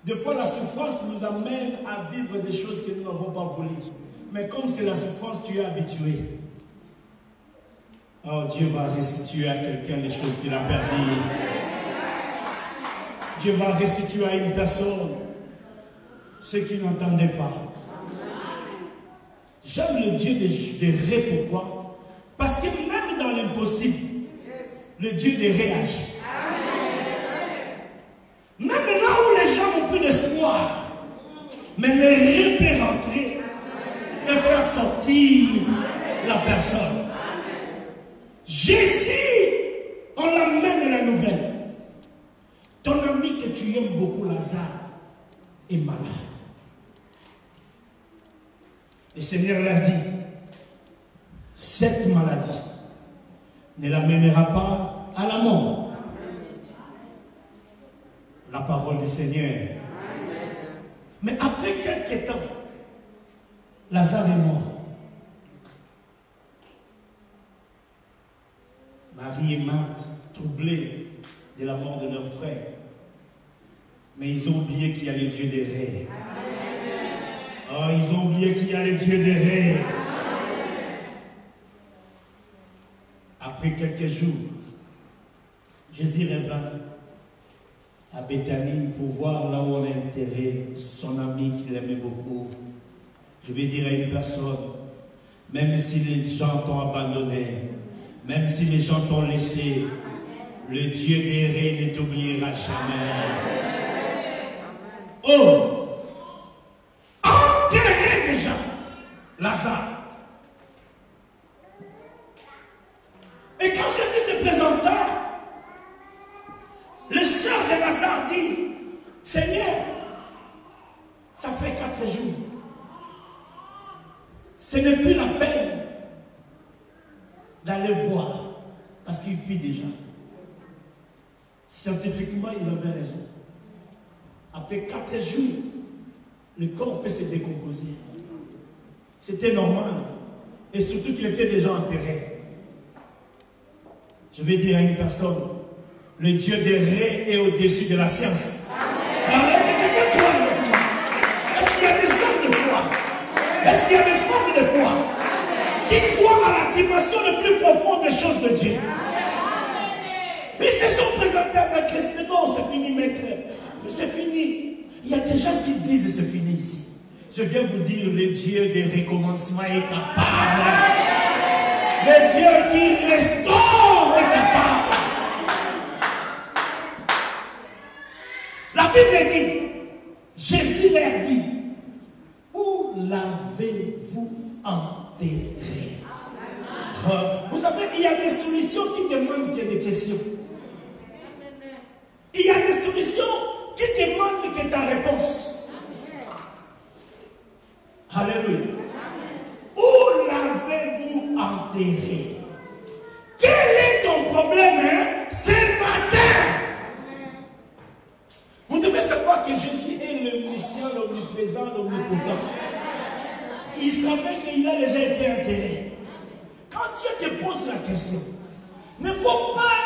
Des fois, la souffrance nous amène à vivre des choses que nous n'avons pas voulu. Mais comme c'est la souffrance, tu es habitué. Oh, Dieu va restituer à quelqu'un les choses qu'il a perdues. Dieu va restituer à une personne ce qu'il n'entendait pas. J'aime le Dieu des rêves. Pourquoi? Parce que même dans l'impossible, le Dieu des rêves agit. Même là où les gens n'ont plus d'espoir, mais le rêve peut rentrer et faire sortir la personne. Jésus, on l'amène la nouvelle. Ton ami que tu aimes beaucoup, Lazare, est malade. Le Seigneur leur dit, cette maladie ne l'amènera pas à la mort. La parole du Seigneur. Mais après quelques temps, Lazare est mort. Marie et Marthe, troublés de la mort de leur frère. Mais ils ont oublié qu'il y a le Dieu des rêves. Oh, ils ont oublié qu'il y a le Dieu des rêves. Après quelques jours, Jésus revint à Béthanie pour voir là où on a enterré son ami qu'il aimait beaucoup. Je vais dire à une personne, même si les gens t'ont abandonné, même si les gens t'ont laissé, le Dieu des rêves ne t'oubliera jamais. Oh! Enterré déjà Lazare. Et quand Jésus se présenta, le sœur de Lazare dit, Seigneur, ça fait 4 jours. Ce n'est plus la peine d'aller voir, parce qu'il pue déjà. Scientifiquement, ils avaient raison. Après 4 jours, le corps peut se décomposer. C'était normal. Et surtout qu'il était déjà enterré. Je vais dire à une personne, le Dieu des rêves est au-dessus de la science. Est-ce qu'il y a des hommes de foi? Est-ce qu'il y a des femmes de foi qui croient à la dimension la plus profonde des choses de Dieu? Ils se sont présentés avec Christ. Non, c'est fini, maître. C'est fini. Il y a des gens qui disent c'est fini ici. Je viens vous dire, le Dieu des recommencements est capable. Le Dieu qui restaure est capable. La Bible dit, Jésus leur dit, où l'avez-vous enterré? Vous savez, il y a des solutions qui demandent que des questions. Il y a des solutions qui demandent que ta réponse. Alléluia. Où l'avez-vous enterré? Quel est ton problème ce matin? Vous devez savoir que Jésus est l'omniscient, l'omniprésent, l'omnipotent. Il savait qu'il a déjà été enterré. Quand Dieu te pose la question, il ne faut pas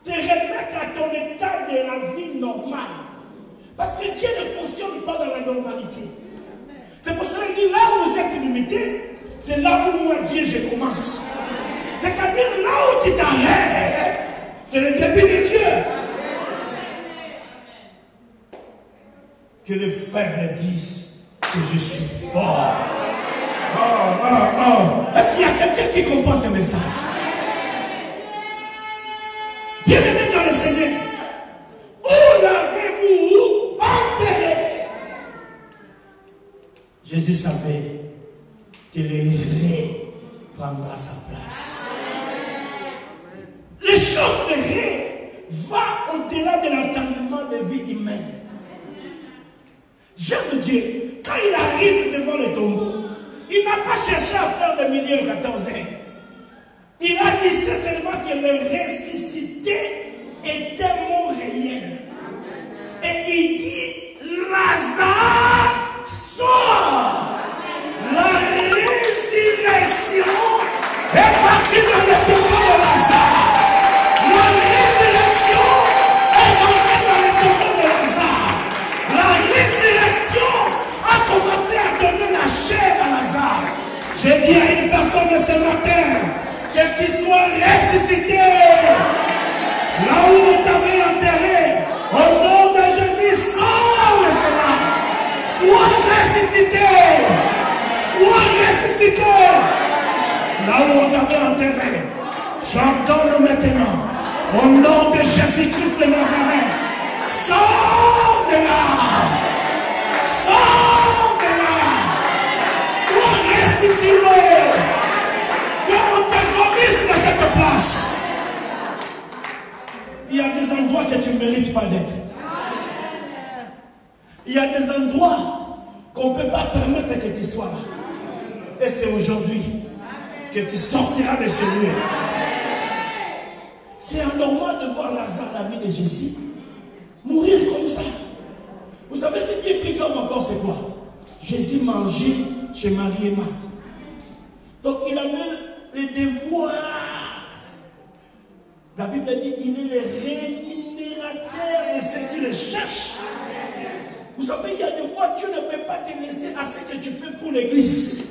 te remettre à ton état de la vie normale. Parce que Dieu ne fonctionne pas dans la normalité. C'est pour cela qu'il dit, là où vous êtes limité, c'est là où moi, Dieu, je commence. C'est-à-dire là où tu t'arrêtes, c'est le début de Dieu. Que les faibles disent que je suis fort. Est-ce qu'il y a quelqu'un qui comprend ce message? Bien-aimé dans le Seigneur, où l'avez-vous enterré? Jésus savait que le ré prendra sa place. Les choses de ré vont au-delà de l'entendement de vie humaine. J'aime Dieu, quand il arrive devant le tombeau, il n'a pas cherché à faire de milieu 14 ans. Il a dit seulement que le ressuscité était mon réel. Et il dit, Lazare sort. La résurrection est partie dans le tombeau de Lazare. La résurrection est rentrée dans le tombeau de Lazare. La résurrection a commencé à donner la chair à Lazare. J'ai dit à une personne ce matin que tu sois ressuscité. Là où on t'avait enterré, au nom de Jésus, sors le Seigneur. Sois ressuscité. Sois ressuscité. Là où on t'avait enterré, j'entends maintenant, au nom de Jésus-Christ de Nazareth, sors de là. Sors de là. Sois restitué. Qu'on te remise de cette place. Il y a des endroits que tu ne mérites pas d'être. Il y a des endroits qu'on ne peut pas permettre que tu sois là. Et c'est aujourd'hui que tu sortiras de ce lieu. C'est anormal de voir Lazare, la vie de Jésus, mourir comme ça. Vous savez ce qui implique encore, c'est quoi? Jésus mangeait chez Marie et Marthe. Donc il avait les devoirs. La Bible dit qu'il est le rémunérateur de ceux qui le cherchent. Vous savez, il y a des fois, Dieu ne peut pas te laisser à ce que tu fais pour l'église.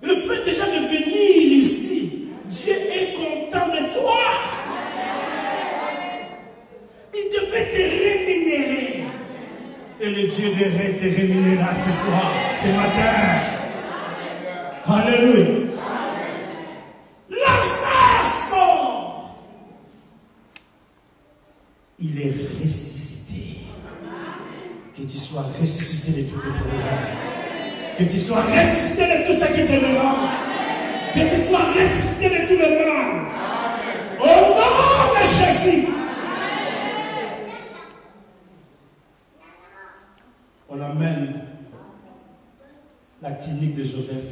Le fait déjà de venir ici, Dieu est content de toi. Il devait te rémunérer. Et le Dieu de rêve te rémunérera ce soir, ce matin. Alléluia. Lazare sort. Il est ressuscité. Que tu sois ressuscité de tous tes problèmes. Que tu sois ressuscité de tout ce qui te dérange. Que tu sois ressuscité de tout le mal. Au nom de Jésus. On amène la tunique de Joseph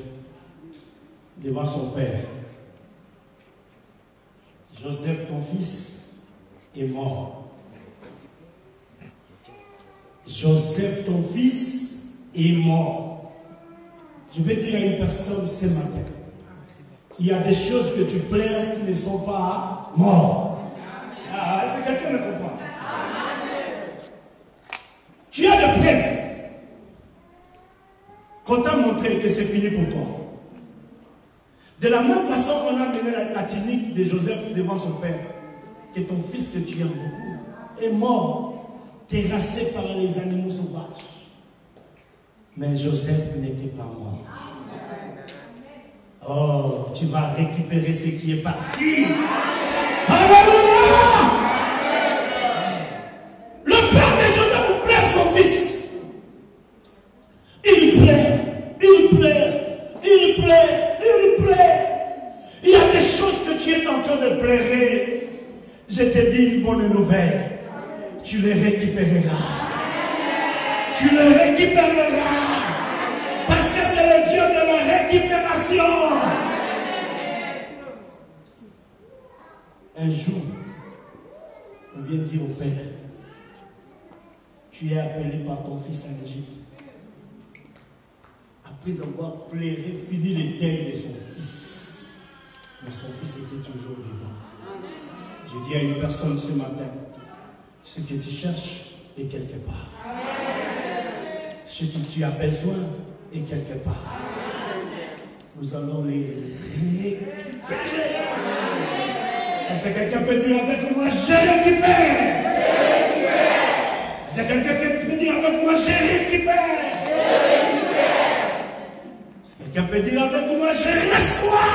devant son père. Joseph, ton fils, est mort. Joseph, ton fils, est mort. Je vais dire à une personne ce matin, il y a des choses que tu pleures qui ne sont pas mortes. Est-ce que quelqu'un me comprend? Tu as des preuves qu'on t'a montré que c'est fini pour toi. De la même façon, on a mené la tunique de Joseph devant son père, que ton fils que tu aimes beaucoup est mort, terrassé par les animaux sauvages. Mais Joseph n'était pas mort. Oh, tu vas récupérer ce qui est parti. Alléluia! Le père de Joseph pleure son fils. Il pleure, il pleure, il pleure, il pleure. tu es en train de pleurer, je te dis une bonne nouvelle. Tu les récupéreras. Tu les récupéreras. Parce que c'est le Dieu de la récupération. Un jour, on vient dire au Père, tu es appelé par ton fils en Égypte. Après avoir pleuré, fini le deuil de son fils. Mais son fils était toujours vivant. Je dis à une personne ce matin, ce que tu cherches est quelque part. Ce que tu as besoin est quelque part. Nous allons les récupérer. Est-ce que quelqu'un peut dire avec moi, je récupère? Est-ce que quelqu'un peut dire avec moi, je récupère? Est-ce que quelqu'un peut dire avec moi, je reçois?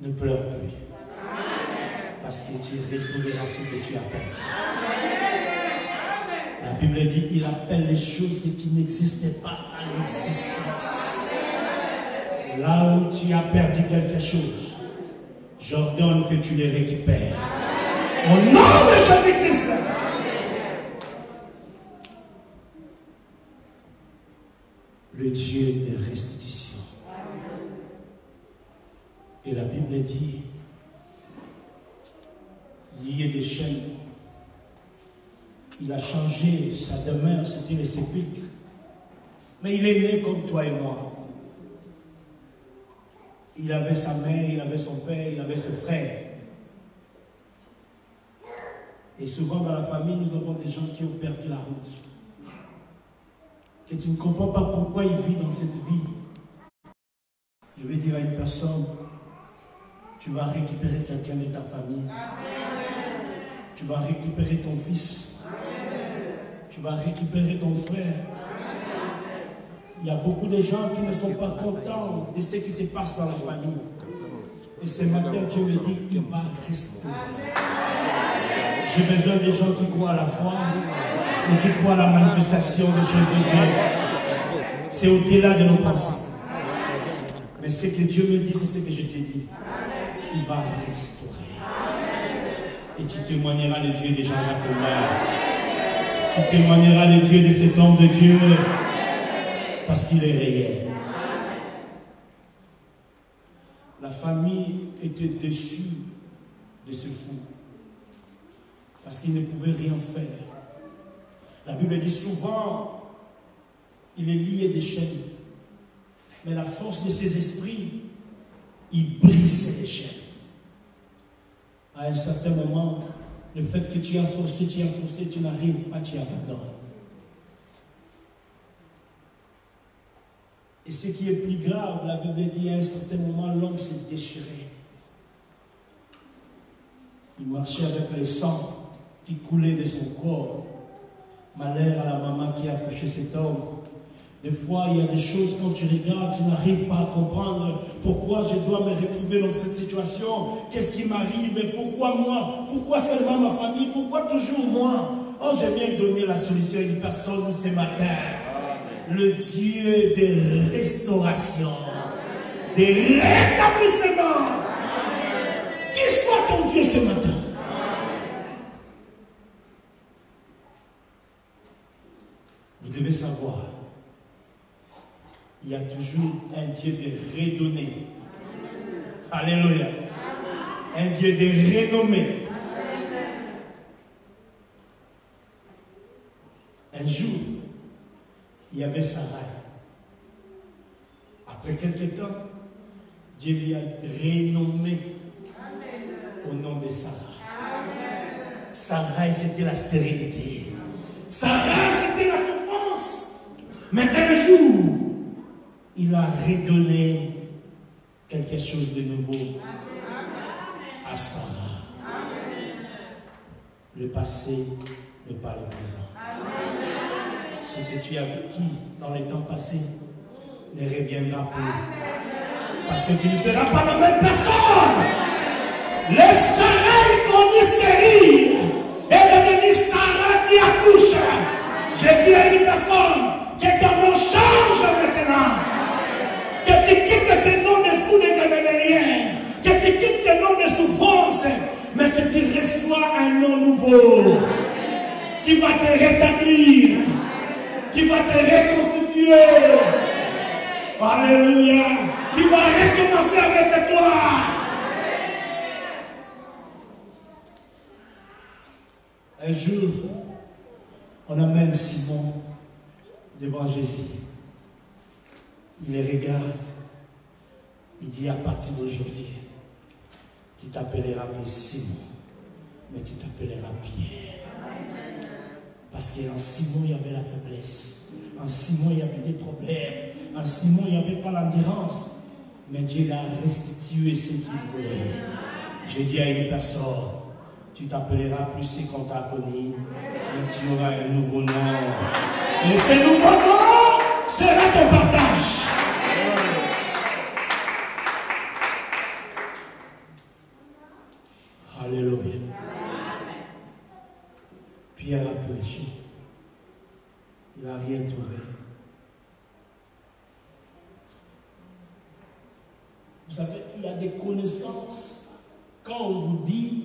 Ne pleure plus. Parce que tu retrouveras ce que tu as perdu. La Bible dit, il appelle les choses qui n'existaient pas à l'existence. Là où tu as perdu quelque chose, j'ordonne que tu les récupères. Au nom de Jésus-Christ. Le Dieu de restitution. Et la Bible dit, lié des chaînes, il a changé sa demeure, c'était le sépulcre. Mais il est né comme toi et moi. Il avait sa mère, il avait son père, il avait ses frères. Et souvent dans la famille, nous avons des gens qui ont perdu la route. Que tu ne comprends pas pourquoi il vit dans cette vie. Je vais dire à une personne, tu vas récupérer quelqu'un de ta famille. Tu vas récupérer ton fils. Tu vas récupérer ton frère. Il y a beaucoup de gens qui ne sont pas contents de ce qui se passe dans la famille. Et ce matin, Dieu me dit, il va rester. J'ai besoin des gens qui croient à la foi et qui croient à la manifestation des choses de Dieu. C'est au-delà de nos pensées. Mais ce que Dieu me dit, c'est ce que je te dis. Il va restaurer. Et tu témoigneras le Dieu de Jean-Jacques Collard. Tu témoigneras le Dieu de cet homme de Dieu. Parce qu'il est réel. La famille était déçue de ce fou. Parce qu'il ne pouvait rien faire. La Bible dit souvent, il est lié des chaînes. Mais la force de ses esprits, il brise les chaînes. À un certain moment, le fait que tu as forcé, tu n'arrives pas, tu abandonnes. Et ce qui est plus grave, la Bible dit à un certain moment, l'homme s'est déchiré. Il marchait avec le sang qui coulait de son corps. Malheur à la maman qui a accouché cet homme. Des fois, il y a des choses, quand tu regardes, tu n'arrives pas à comprendre pourquoi je dois me retrouver dans cette situation. Qu'est-ce qui m'arrive? Pourquoi moi? Pourquoi seulement ma famille? Pourquoi toujours moi? Oh, je viens donner la solution à une personne ce matin. Le Dieu de restauration, de rétablissement. Qu'il soit ton Dieu ce matin. Vous devez savoir, il y a toujours un Dieu de redonner. Alléluia. Un Dieu de renommer. Un jour, il y avait Sarah. Après quelque temps, Dieu lui a renommé au nom de Sarah. Sarah, c'était la stérilité. Sarah, c'était la souffrance. Mais un jour, il a redonné quelque chose de nouveau à Sarah. Le passé n'est pas le présent. Ce que tu as vécu dans les temps passés ne reviendra plus. Parce que tu ne seras pas la même personne. Le Sarah qu'on stérile est devenu Sarah qui accouche. Je dis à une personne que ton nom change maintenant. Que qui va te reconstituer. Alléluia. Qui va recommencer avec toi. Un jour, on amène Simon devant Jésus. Il les regarde. Il dit à partir d'aujourd'hui, tu t'appelleras plus Simon, mais tu t'appelleras Pierre. Parce qu'en Simon, il y avait la faiblesse. En Simon, il y avait des problèmes. En Simon, il n'y avait pas l'endurance. Mais Dieu l'a restitué ce qu'il voulait. Je dis à une personne, tu t'appelleras plus ce qu'on t'a connu, mais tu auras un nouveau nom. Et ce nouveau nom sera ton partage. Alléluia. Pierre a péché. Il n'a rien trouvé. Vous savez, il y a des connaissances. Quand on vous dit,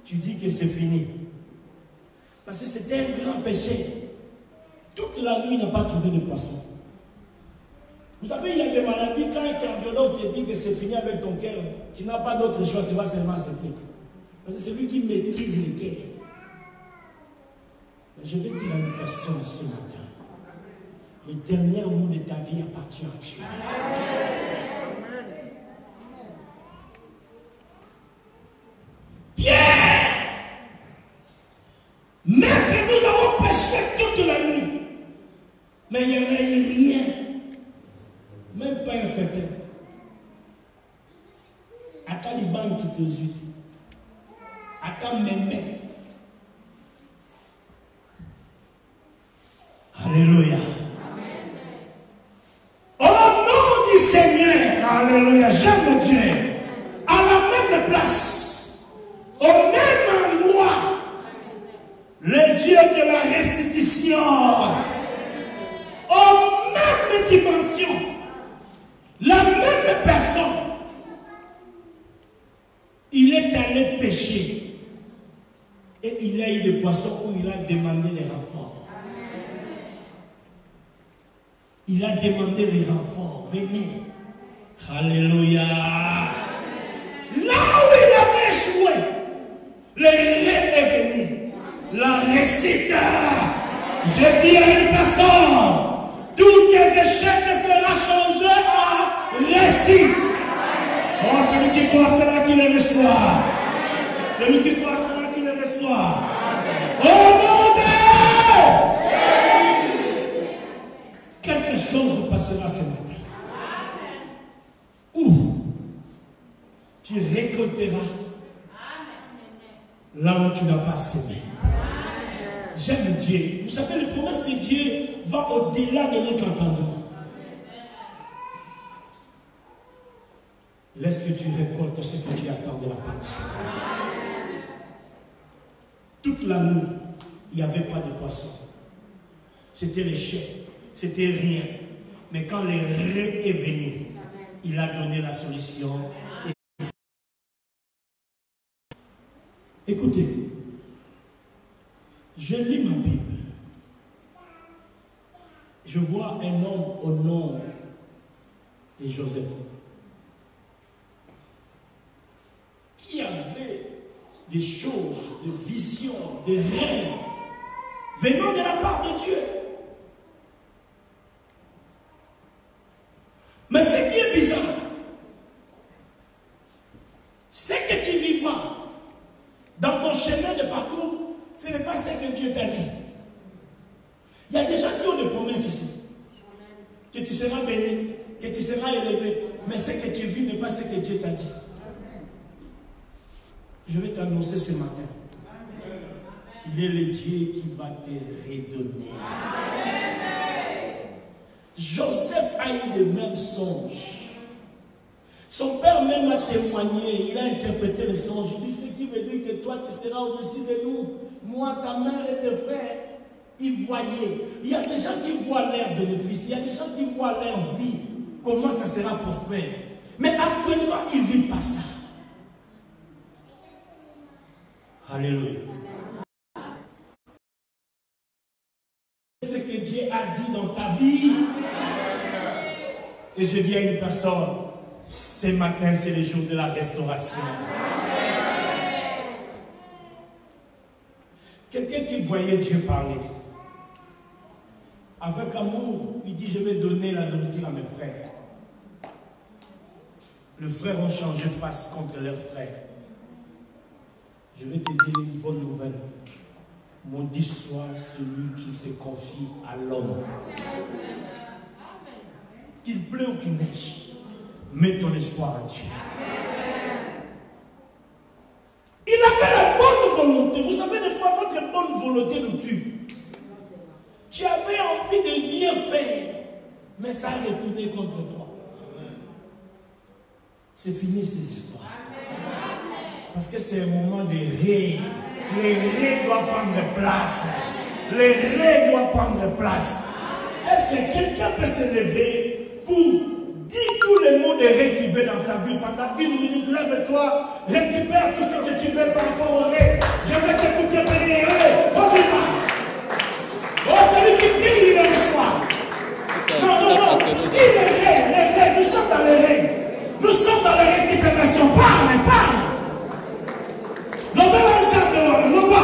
tu dis que c'est fini. Parce que c'était un grand péché. Toute la nuit, il n'a pas trouvé de poisson. Vous savez, il y a des maladies, quand un cardiologue te dit que c'est fini avec ton cœur, tu n'as pas d'autre choix, tu vas seulement accepter. Parce que c'est lui qui maîtrise le cœur. Mais je vais dire à une personne ce matin, le dernier mot de ta vie appartient à Dieu. Pierre, maître, nous avons péché toute la nuit, mais il n'y en a eu rien, même pas un fêteur. À Taliban qui te zut, à ta mémé. Alléluia. Au nom du Seigneur, alléluia, j'aime Dieu. À la même place, au même endroit, le Dieu de la restitution, aux mêmes dimensions, la même personne, il est allé pêcher et il a eu des poissons où il a demandé les renforts. Il a demandé les renforts. Venez. Alléluia. Là où il avait échoué, le rêve est venu. La réussite. Je dis à une personne, tous tes échecs seront changés en réussite. Oh, celui qui croit, c'est là qu'il le reçoit. Celui qui croit, c'est là qu'il le reçoit. Oh mon Dieu! Quelque chose passera ce matin. Où tu récolteras là où tu n'as pas semé. J'aime Dieu. Vous savez, la promesse de Dieu va au-delà de notre entendement. Laisse que tu récoltes ce que tu attends de la part du Seigneur. Toute la nuit, il n'y avait pas de poisson. C'était l'échec. C'était rien. Mais quand le rêve est venu, il a donné la solution. Écoutez, je lis ma Bible. Je vois un homme au nom de Joseph qui avait des choses, des visions, des rêves venant de la part de Dieu. Mais ce qui est bizarre, c'est que tu vivras dans ton chemin de parcours, ce n'est pas ce que Dieu t'a dit. Il y a des gens qui ont des promesses ici. Que tu seras béni, que tu seras élevé. Mais ce que tu vis n'est pas ce que Dieu t'a dit. Je vais t'annoncer ce matin. Il est le Dieu qui va te redonner. Joseph a eu le même songe. Son père même a témoigné. Il a interprété le songe. Il dit, ce qui veut dire que toi tu seras au-dessus de nous. Moi, ta mère et tes frères, ils voyaient. Il y a des gens qui voient leur bénéfice. Il y a des gens qui voient leur vie. Comment ça sera prospère. Mais actuellement, ils ne vivent pas ça. Alléluia. ce que Dieu a dit dans ta vie. Et je dis à une personne, ce matin, c'est le jour de la restauration. Quelqu'un qui voyait Dieu parler, avec amour, il dit, je vais donner la nourriture à mes frères. Les frères ont changé face contre leurs frères. Je vais te dire une bonne nouvelle. Maudit soit celui qui se confie à l'homme. Qu'il pleut ou qu'il neige, mets ton espoir en Dieu. Il avait la bonne volonté. Vous savez, des fois, notre bonne volonté nous tue. Tu avais envie de bien faire, mais ça a retourné contre toi. C'est fini ces histoires. Parce que c'est un moment de ré. Les ré doivent prendre place. Les ré doivent prendre place. Est-ce que quelqu'un peut se lever pour dire tous les mots de ré qu'il veut dans sa vie pendant une minute? Lève-toi, récupère tout ce que tu veux par rapport au ré. Je vais t'écouter parler ré. Oublie-moi. Oh, celui qui prie, il le reçoit. Non. Dis les ré. Nous sommes dans les ré. Nous sommes dans la récupération. Parle. Loba ensemble, Loba.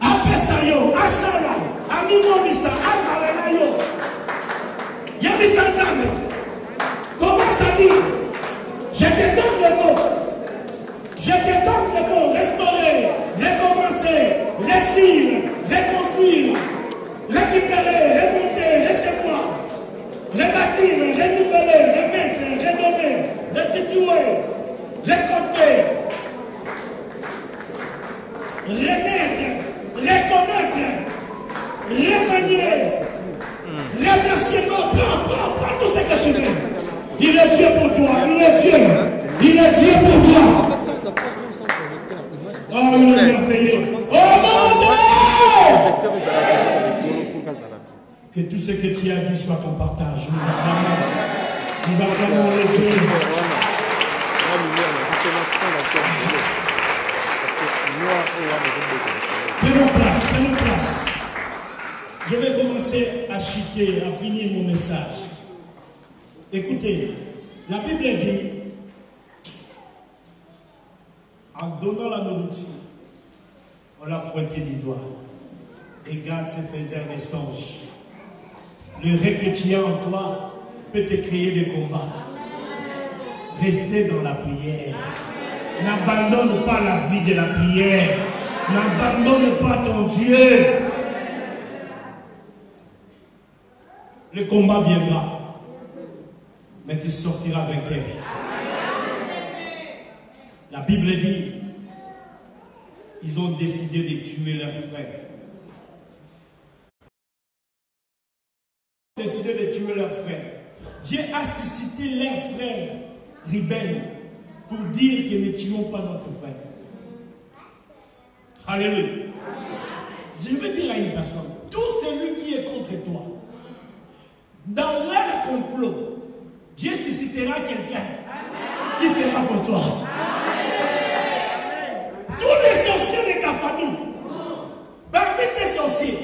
Apesayo, Asala, Aminonisa, Azalayo. Yami Santane. Commence à dire, je te donne les mots. Je te donne les mots. Restaurer, recommencer, réussir, reconstruire, récupérer, remonter, recevoir, rebâtir, renouveler, remettre, redonner, restituer, récolter, remettre, reconnaître, remanier, remerciement, prends tout ce que tu veux. Il est Dieu pour toi, il est Dieu pour toi. Oh, il est merveilleux. Oh mon Dieu! Que tout ce que tu as dit soit ton partage. Nous acclamons les yeux. Prenons place. Je vais commencer à chuter, à finir mon message. Écoutez, la Bible dit, en donnant la nourriture, on l'a pointé du doigt. Regarde ces faiseurs des songes. Le rêve que tu as en toi peut te créer des combats. Restez dans la prière. N'abandonne pas la vie de la prière. N'abandonne pas ton Dieu. Le combat viendra. Mais tu sortiras vainqueur. La Bible dit, ils ont décidé de tuer leurs frères. Décidé de tuer leurs frères. Dieu a suscité leurs frères rebelles pour dire que ne tuons pas notre frère. Alléluia. Je veux dire à une personne, tout celui qui est contre toi, dans leur complot, Dieu suscitera quelqu'un qui sera pour toi. Tous les sorciers de ta famille, parmi ces sorciers,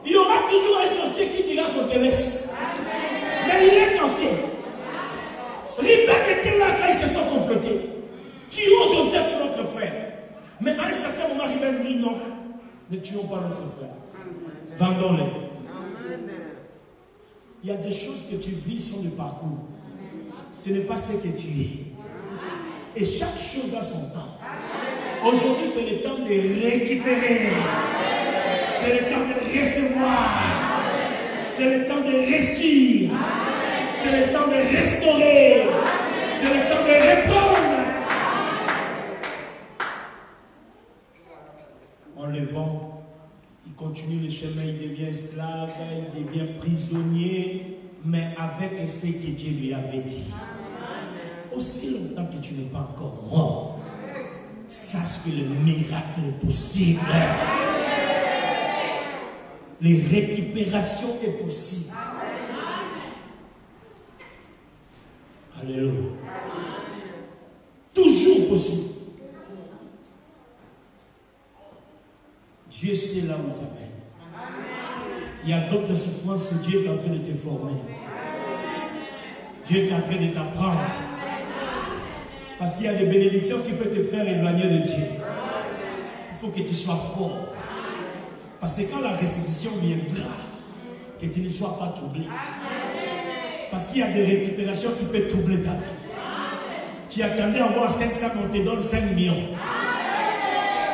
il y aura toujours un sorcier qui dira qu'on te laisse. Mais il est sorcier. Ribben était là quand ils se sont complotés. Tuons Joseph, notre frère. Mais à un certain moment, Ribben dit non, ne tuons pas notre frère. Vendons-les. Il y a des choses que tu vis sur le parcours. Ce n'est pas ce que tu es. Et chaque chose a son temps. Aujourd'hui, c'est le temps de récupérer. C'est le temps de recevoir. C'est le temps de réussir. C'est le temps de restaurer. C'est le temps de répondre. On le vend. Il continue le chemin. Il devient esclave. Il devient prisonnier. Mais avec ce que Dieu lui avait dit. Aussi longtemps que tu n'es pas encore mort, sache que le miracle est possible. Les récupérations est possible. Alléluia. Toujours possible. Dieu sait là où t'amène. Il y a d'autres souffrances, Dieu est en train de te former. Dieu est en train de t'apprendre. Parce qu'il y a des bénédictions qui peuvent te faire éloigner de Dieu. Il faut que tu sois fort. Parce que quand la restitution viendra, que tu ne sois pas troublé. Parce qu'il y a des récupérations qui peuvent troubler ta vie. Tu attendais à avoir 500, on te donne 5 millions.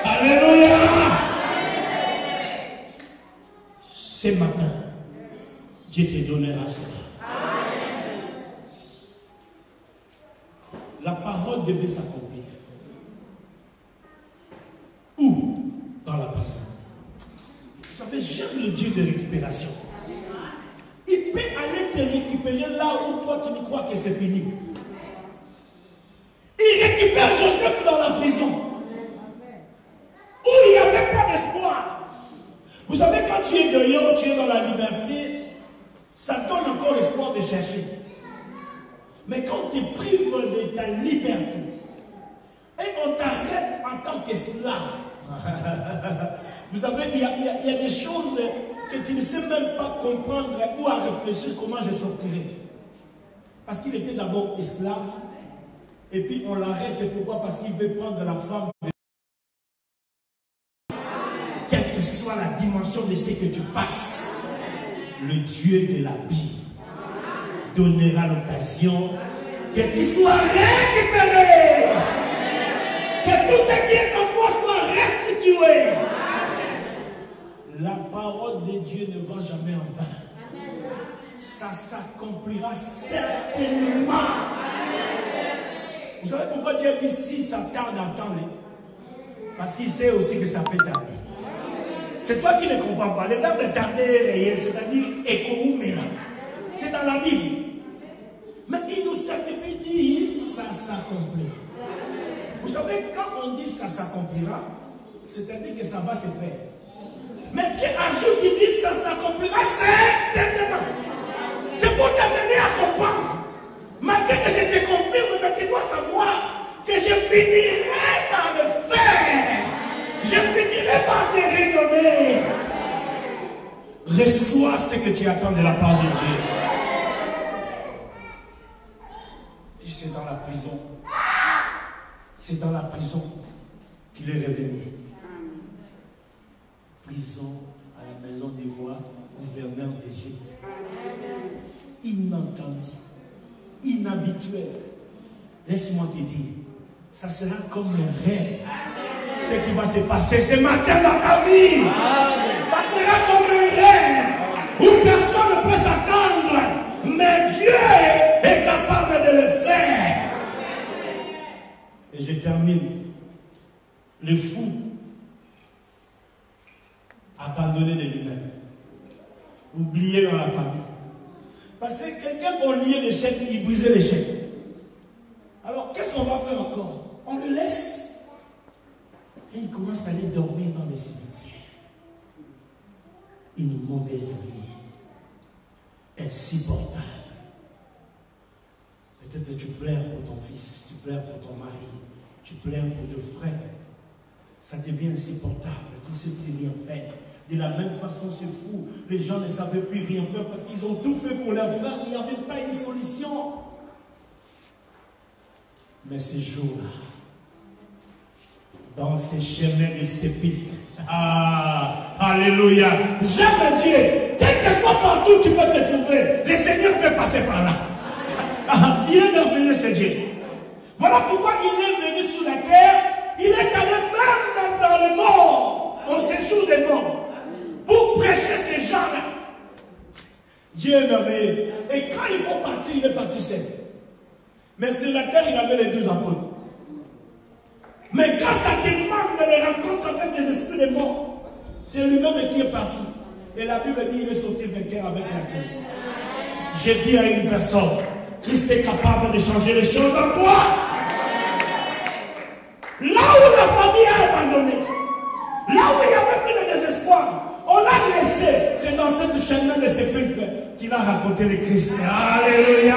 Alléluia! Ce matin, Dieu te donnera cela. La parole devait s'accomplir. Où? Dans la prison. Ça fait j'aime le Dieu de récupération. Il peut aller te récupérer là où toi tu me crois que c'est fini. Il récupère Joseph dans la prison. Où il n'y avait pas d'espoir. Vous savez, quand tu es dehors, tu es dans la liberté, ça donne encore l'espoir de chercher. Mais quand tu es privé de ta liberté, et on t'arrête en tant qu'esclave, vous savez, il y a des choses que tu ne sais même pas comprendre ou à réfléchir comment je sortirai. Parce qu'il était d'abord esclave, et puis on l'arrête. Pourquoi? Parce qu'il veut prendre la femme. Quelle que soit la dimension de ce que tu passes, le Dieu de la vie donnera l'occasion que tu sois récupéré. Que tout ce qui est en toi soit restitué. La parole de Dieu ne va jamais en vain. Ça s'accomplira certainement. Vous savez pourquoi Dieu dit si ça tarde à attendre? Parce qu'il sait aussi que ça peut tarder. C'est toi qui ne comprends pas. Le verbe tarder est réel, c'est-à-dire écoumena. C'est dans la Bible. Mais il nous certifie, dit ça s'accomplira. Vous savez, quand on dit ça s'accomplira, c'est-à-dire que ça va se faire. Mais Dieu ajoute qui dit ça s'accomplira certainement. C'est pour t'amener à comprendre. Malgré que je te confirme, mais tu dois savoir que je finirai par le faire. Je finirai par te redonner. Reçois ce que tu attends de la part de Dieu. C'est dans la prison. C'est dans la prison qu'il est revenu. Prison à la maison des rois, gouverneur d'Égypte. Inentendu, inhabituel. Laisse-moi te dire, ça sera comme un rêve. Ce qui va se passer ce matin dans ta vie. Ça sera comme un rêve où personne ne peut s'attendre. Mais Dieu est capable de le faire. Et je termine. Le fou abandonné de lui-même. Oublié dans la famille. Parce que quelqu'un a lié l'échec, il brisait l'échec. Alors qu'est-ce qu'on va faire encore? On le laisse. Et il commence à aller dormir dans les cimetières. Une mauvaise vie. Insupportable. Peut-être tu pleures pour ton fils, tu pleures pour ton mari, tu pleures pour tes frères. Ça devient insupportable, tu ne sais plus rien faire. De la même façon, c'est fou. Les gens ne savaient plus rien faire parce qu'ils ont tout fait pour leur frère, mais il n'y avait pas une solution. Mais ce jour-là, dans ces chemins de sépulcre, alléluia, j'aime Dieu. Quel que soit partout tu peux te trouver, le Seigneur peut passer par là. Il est merveilleux ce Dieu. Voilà pourquoi il est venu sur la terre. Il est allé même dans le mort, au séjour des morts, pour prêcher ces gens-là. Dieu est merveilleux. Et quand il faut partir, il est parti seul. Mais sur la terre, il avait les 12 apôtres. Mais quand ça demande de les rencontres avec les esprits des morts, c'est lui-même qui est parti. Et la Bible dit qu'il est sorti vainqueur avec la clé. J'ai dit à une personne, Christ est capable de changer les choses en toi. Là où la famille a abandonné, là où il n'y avait plus de désespoir, on l'a laissé. C'est dans cette chemin de sépulcre qu'il a raconté le Christ. Alléluia.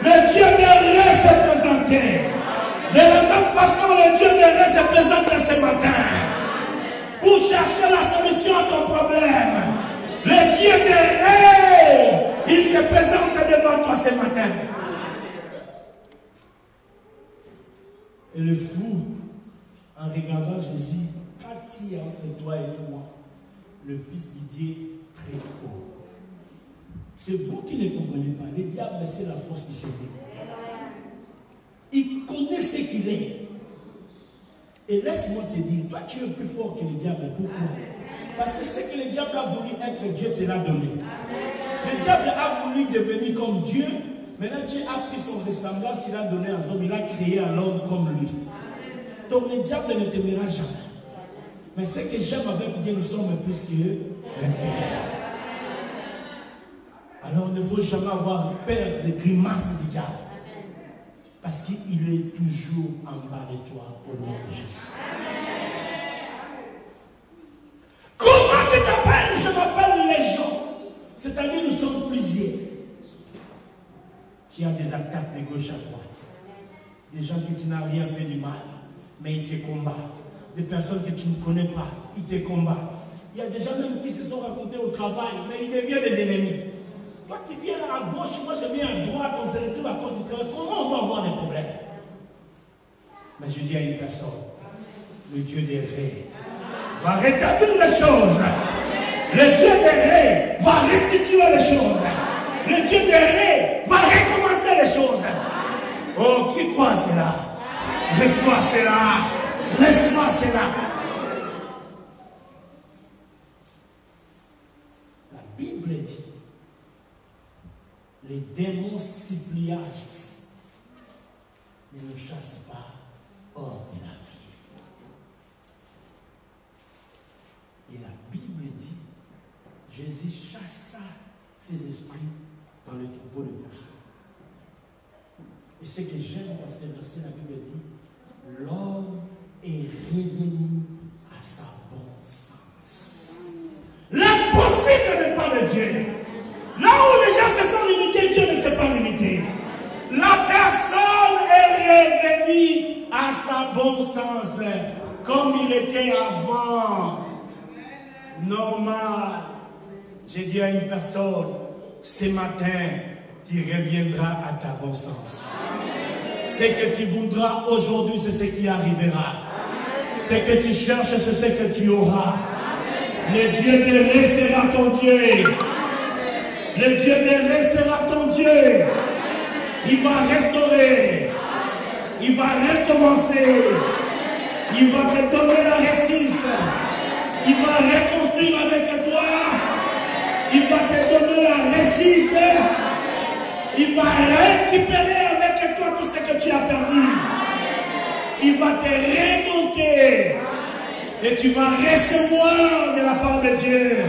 Le Dieu de reste est présenté. De la même façon, le Dieu de reste est présenté ce matin. Pour chercher solution à ton problème. Le Dieu des rêves, il se présente devant toi ce matin. Et le fou, en regardant Jésus, quand il est entre toi et moi, le Fils du Dieu très haut. C'est vous qui ne comprenez pas. Le diable, c'est la force du Seigneur. Il connaît ce qu'il est. Et laisse-moi te dire, toi tu es plus fort que le diable. Pourquoi? Parce que ce que le diable a voulu être, Dieu te l'a donné. Le diable a voulu devenir comme Dieu. Maintenant Dieu a pris son ressemblance, il a donné à l'homme, il a créé à l'homme comme lui. Donc le diable ne t'aimera jamais. Mais ce que j'aime avec Dieu, nous sommes plus que vainqueurs. Alors il ne faut jamais avoir peur des grimaces du diable. Parce qu'il est toujours en bas de toi au nom de Jésus. Comment tu t'appelles? Je m'appelle les gens. C'est-à-dire nous sommes plusieurs. Tu as des attaques de gauche à droite. Des gens que tu n'as rien fait du mal, mais ils te combattent. Des personnes que tu ne connais pas, ils te combattent. Il y a des gens même qui se sont racontés au travail, mais ils deviennent des ennemis. Toi, tu viens à gauche, moi je viens à droite, on se retrouve à cause du travail. Comment on va avoir des problèmes? Mais je dis à une personne, le Dieu des rêves va rétablir les choses. Le Dieu des rêves va restituer les choses. Le Dieu des rêves va recommencer les choses. Oh, qui croit cela? Reçois cela. Reçois cela. La Bible dit, les démons supplia Jésus, mais ne chassent pas hors de la vie. Et la Bible dit, Jésus chassa ses esprits dans le troupeau de boussons. Et ce que j'aime dans ces versets, la Bible dit, l'homme est revenu à sa bon sens. L'impossible n'est pas de Dieu. Là où les gens se sont limités, Dieu ne s'est pas limité. La personne est revenue à sa bon sens, comme il était avant. Normal. J'ai dit à une personne, ce matin, tu reviendras à ta bon sens. Ce que tu voudras aujourd'hui, c'est ce qui arrivera. Ce que tu cherches, c'est ce que tu auras. Le Dieu des rêves sera ton Dieu. Le Dieu des rêves sera ton Dieu. Il va restaurer. Il va recommencer. Il va te donner la réussite. Il va reconstruire avec toi. Il va te donner la réussite. Il va récupérer avec toi tout ce que tu as perdu. Il va te remonter. Et tu vas recevoir de la part de Dieu.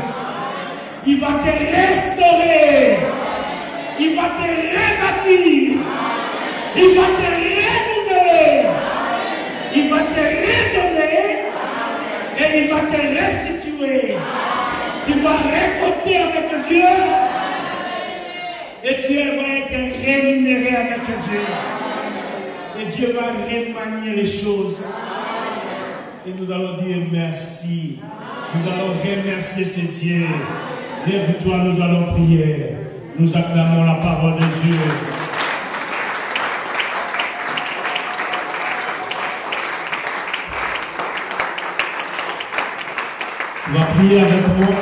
Il va te restaurer. Il va te rebâtir. Il va te renouveler. Il va te redonner. Et il va te restituer. Tu vas récolter avec Dieu. Et Dieu va être rémunéré avec Dieu. Et Dieu va remanier les choses. Et nous allons dire merci. Nous allons remercier ce Dieu. Lève-toi, nous allons prier. Nous acclamons la parole de Dieu. Tu vas prier avec moi.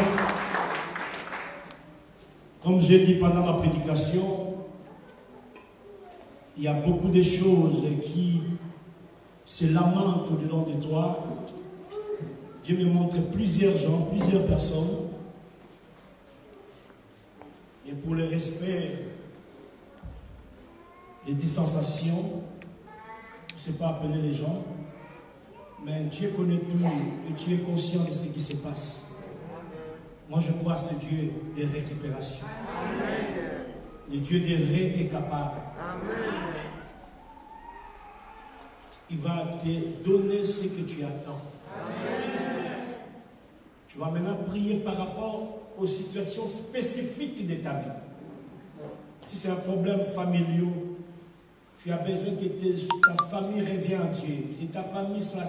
Comme j'ai dit pendant ma prédication, il y a beaucoup de choses qui se lamentent au-dedans de toi. Dieu me montre plusieurs gens, plusieurs personnes. Et pour le respect des distanciations, je ne sais pas appeler les gens, mais Dieu connaît tout et tu es conscient de ce qui se passe. Moi, je crois à ce Dieu de récupération. Amen. Le Dieu des rêves est capable. Amen. Il va te donner ce que tu attends. Amen. Tu vas maintenant prier par rapport aux situations spécifiques de ta vie. Si c'est un problème familial, tu as besoin que ta famille revienne à Dieu, que ta famille soit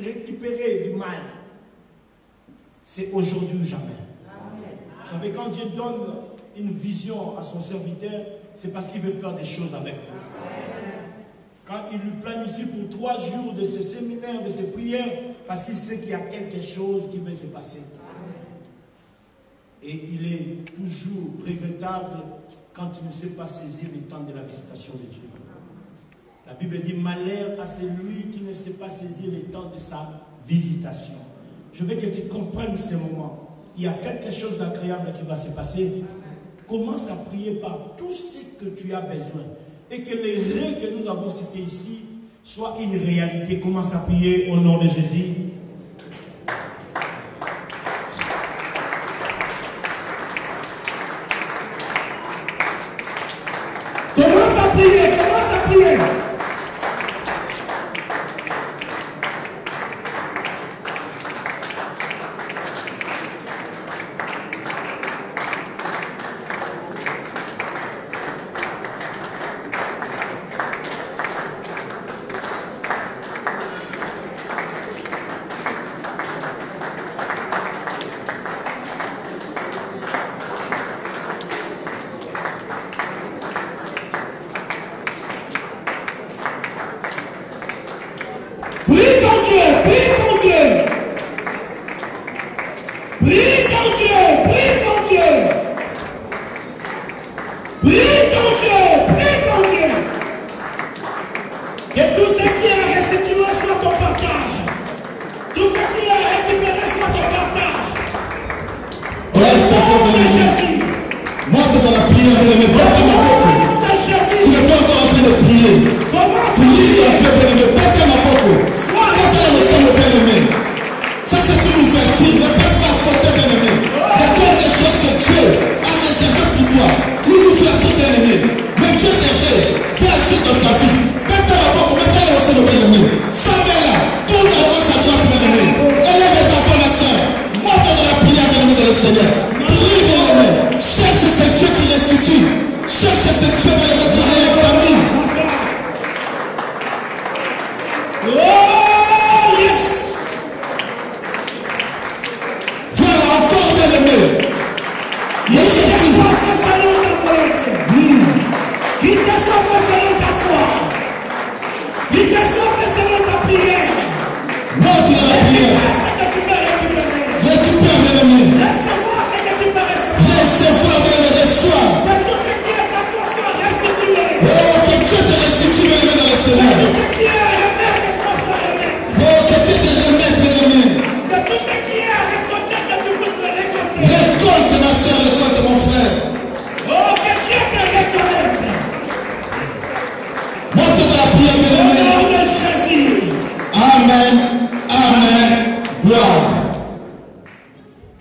récupérée du mal. c'est aujourd'hui ou jamais. Vous savez, quand Dieu donne une vision à son serviteur, c'est parce qu'il veut faire des choses avec lui. Quand il lui planifie pour 3 jours de ses séminaires, de ses prières, parce qu'il sait qu'il y a quelque chose qui veut se passer. Et il est toujours regrettable quand il ne sait pas saisir le temps de la visitation de Dieu. La Bible dit, malheur à celui qui ne sait pas saisir le temps de sa visitation. Je veux que tu comprennes ce moment. Il y a quelque chose d'agréable qui va se passer. Commence à prier par tout ce que tu as besoin. Et que les rêves que nous avons cités ici soient une réalité. Commence à prier au nom de Jésus. Commence à prier, commence à prier.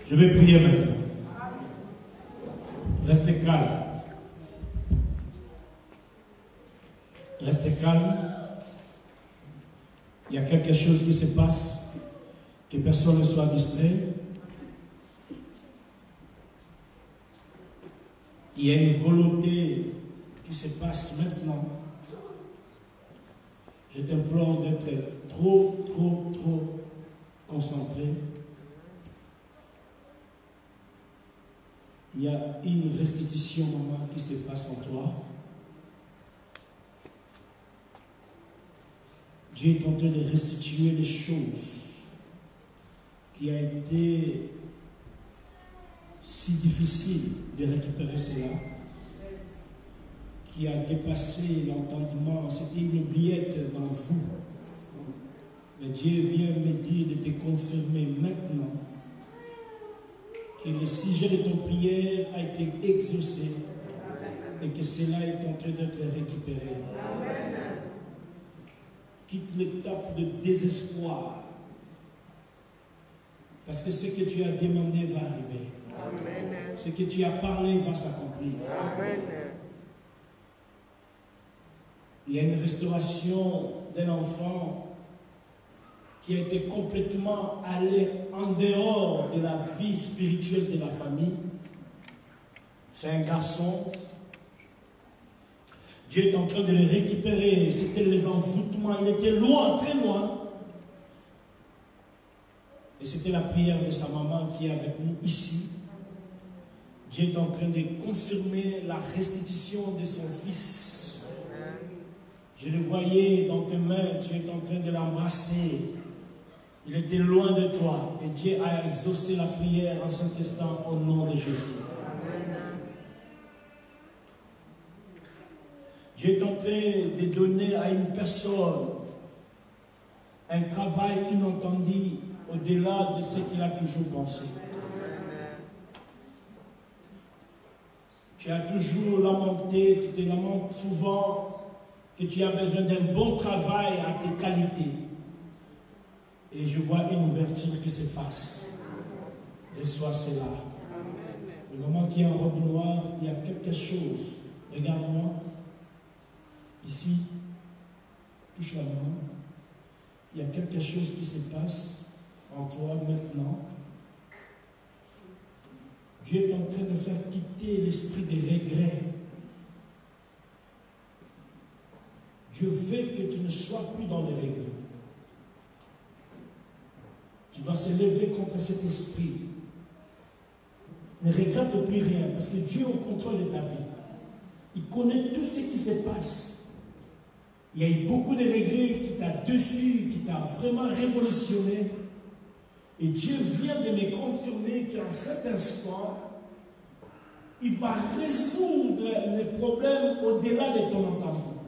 Je vais prier maintenant. Restez calme. Restez calme. Il y a quelque chose qui se passe. Que personne ne soit distrait. Il y a une volonté qui se passe maintenant. Je t'implore d'être trop concentré. Il y a une restitution, maman, qui se passe en toi. Dieu est en train de restituer les choses qui a été si difficile de récupérer cela, qui a dépassé l'entendement. C'était une oubliette dans vous. Mais Dieu vient me dire de te confirmer maintenant que le sujet de ton prière a été exaucé et que cela est en train d'être récupéré. Quitte l'étape de désespoir, parce que ce que tu as demandé va arriver. Amen. Ce que tu as parlé va s'accomplir. Il y a une restauration d'un enfant qui a été complètement allé en dehors de la vie spirituelle de la famille. C'est un garçon. Dieu est en train de le récupérer. C'était les envoûtements. Il était loin, très loin. Et Et c'était la prière de sa maman qui est avec nous ici. Dieu est en train de confirmer la restitution de son fils. Je le voyais dans tes mains, tu es en train de l'embrasser. Il était loin de toi et Dieu a exaucé la prière en cet instant au nom de Jésus. Dieu est en train de donner à une personne un travail inattendu au-delà de ce qu'il a toujours pensé. Tu as toujours lamenté, tu te lamentes souvent que tu as besoin d'un bon travail à tes qualités. Et je vois une ouverture qui se fasse. Reçois cela. Le moment qu'il y a en robe noire, il y a quelque chose. Regarde-moi. Ici, touche la main. Il y a quelque chose qui se passe en toi maintenant. Dieu est en train de faire quitter l'esprit des regrets. Dieu veut que tu ne sois plus dans les regrets. Tu dois se lever contre cet esprit. Ne regrette plus rien, parce que Dieu est au contrôle de ta vie. Il connaît tout ce qui se passe. Il y a eu beaucoup de regrets qui t'a dessus, qui t'a vraiment révolutionné. Et Dieu vient de me confirmer qu'en cet instant, il va résoudre les problèmes au-delà de ton entendement.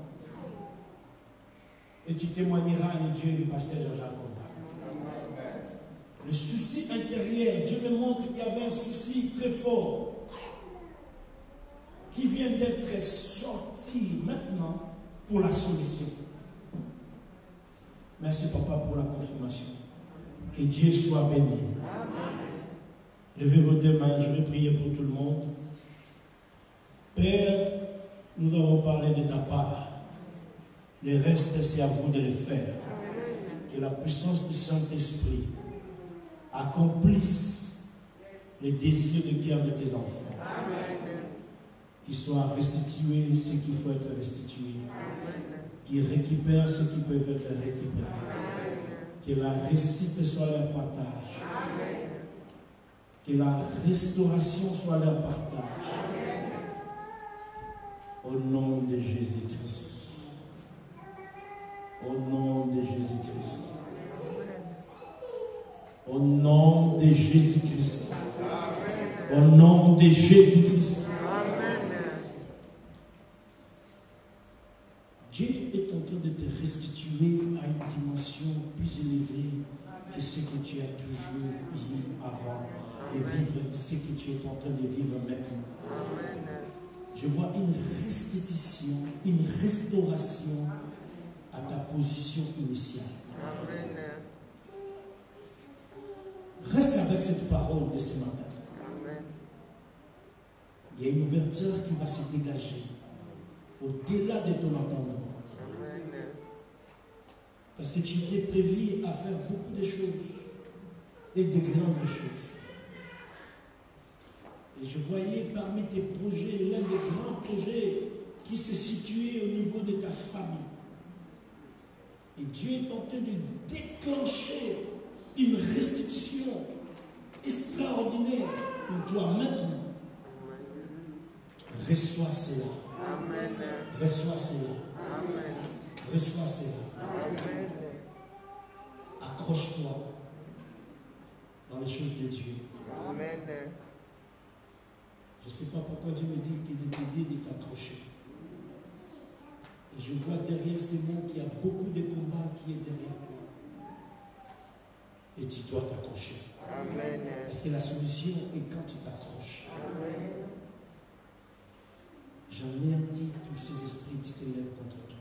Et tu témoigneras à Dieu du pasteur Jean-Jacques Combat. Le souci intérieur, Dieu me montre qu'il y avait un souci très fort qui vient d'être sorti maintenant pour la solution. Merci papa pour la confirmation. Que Dieu soit béni. Levez vos deux mains, je vais prier pour tout le monde. Père, nous avons parlé de ta part. Le reste, c'est à vous de le faire. Que la puissance du Saint-Esprit accomplisse les désirs du cœur de tes enfants. Qu'ils soient restitués ce qu'il faut être restitué. Qu'ils récupèrent ce qui peut être récupéré. Que la réussite soit leur partage. Que la restauration soit leur partage. Au nom de Jésus-Christ. Au nom de Jésus-Christ. Au nom de Jésus-Christ. Au nom de Jésus-Christ. Dieu est en train de te restituer à une dimension plus élevée que ce que tu as toujours eu avant de vivre, ce que tu es en train de vivre maintenant. Je vois une restitution, une restauration à ta position initiale. Reste avec cette parole de ce matin. Il y a une ouverture qui va se dégager au-delà de ton entendement. Parce que tu t'es prévu à faire beaucoup de choses et de grandes choses. Et je voyais parmi tes projets, l'un des grands projets qui se situait au niveau de ta famille. Et Dieu est en train de déclencher une restitution extraordinaire pour toi maintenant. Reçois cela. Amen. Reçois cela. Amen. Reçois cela. Amen. Accroche-toi dans les choses de Dieu. Amen. Je ne sais pas pourquoi Dieu me dit de t'aider, de t'accrocher. Et je vois derrière ces mots qu'il y a beaucoup de combats qui est derrière toi. Et tu dois t'accrocher. Amen. Parce que la solution est quand tu t'accroches. Amen. J'anéantis tous ces esprits qui s'élèvent contre toi.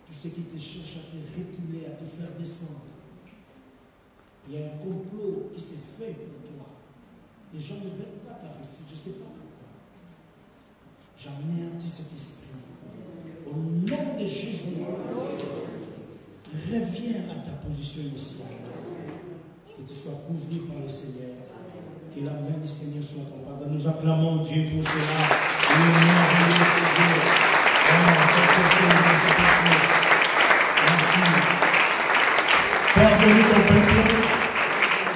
Tous ceux qui te cherchent à te reculer, à te faire descendre. Il y a un complot qui s'est fait pour toi. Les gens ne veulent pas ta réussite, je ne sais pas pourquoi. J'anéantis cet esprit. Au nom de Jésus, reviens à ta position initiale. Que tu sois couvert par le Seigneur. Que la main du Seigneur soit ton pardon. Nous acclamons Dieu pour cela. Merci. Père de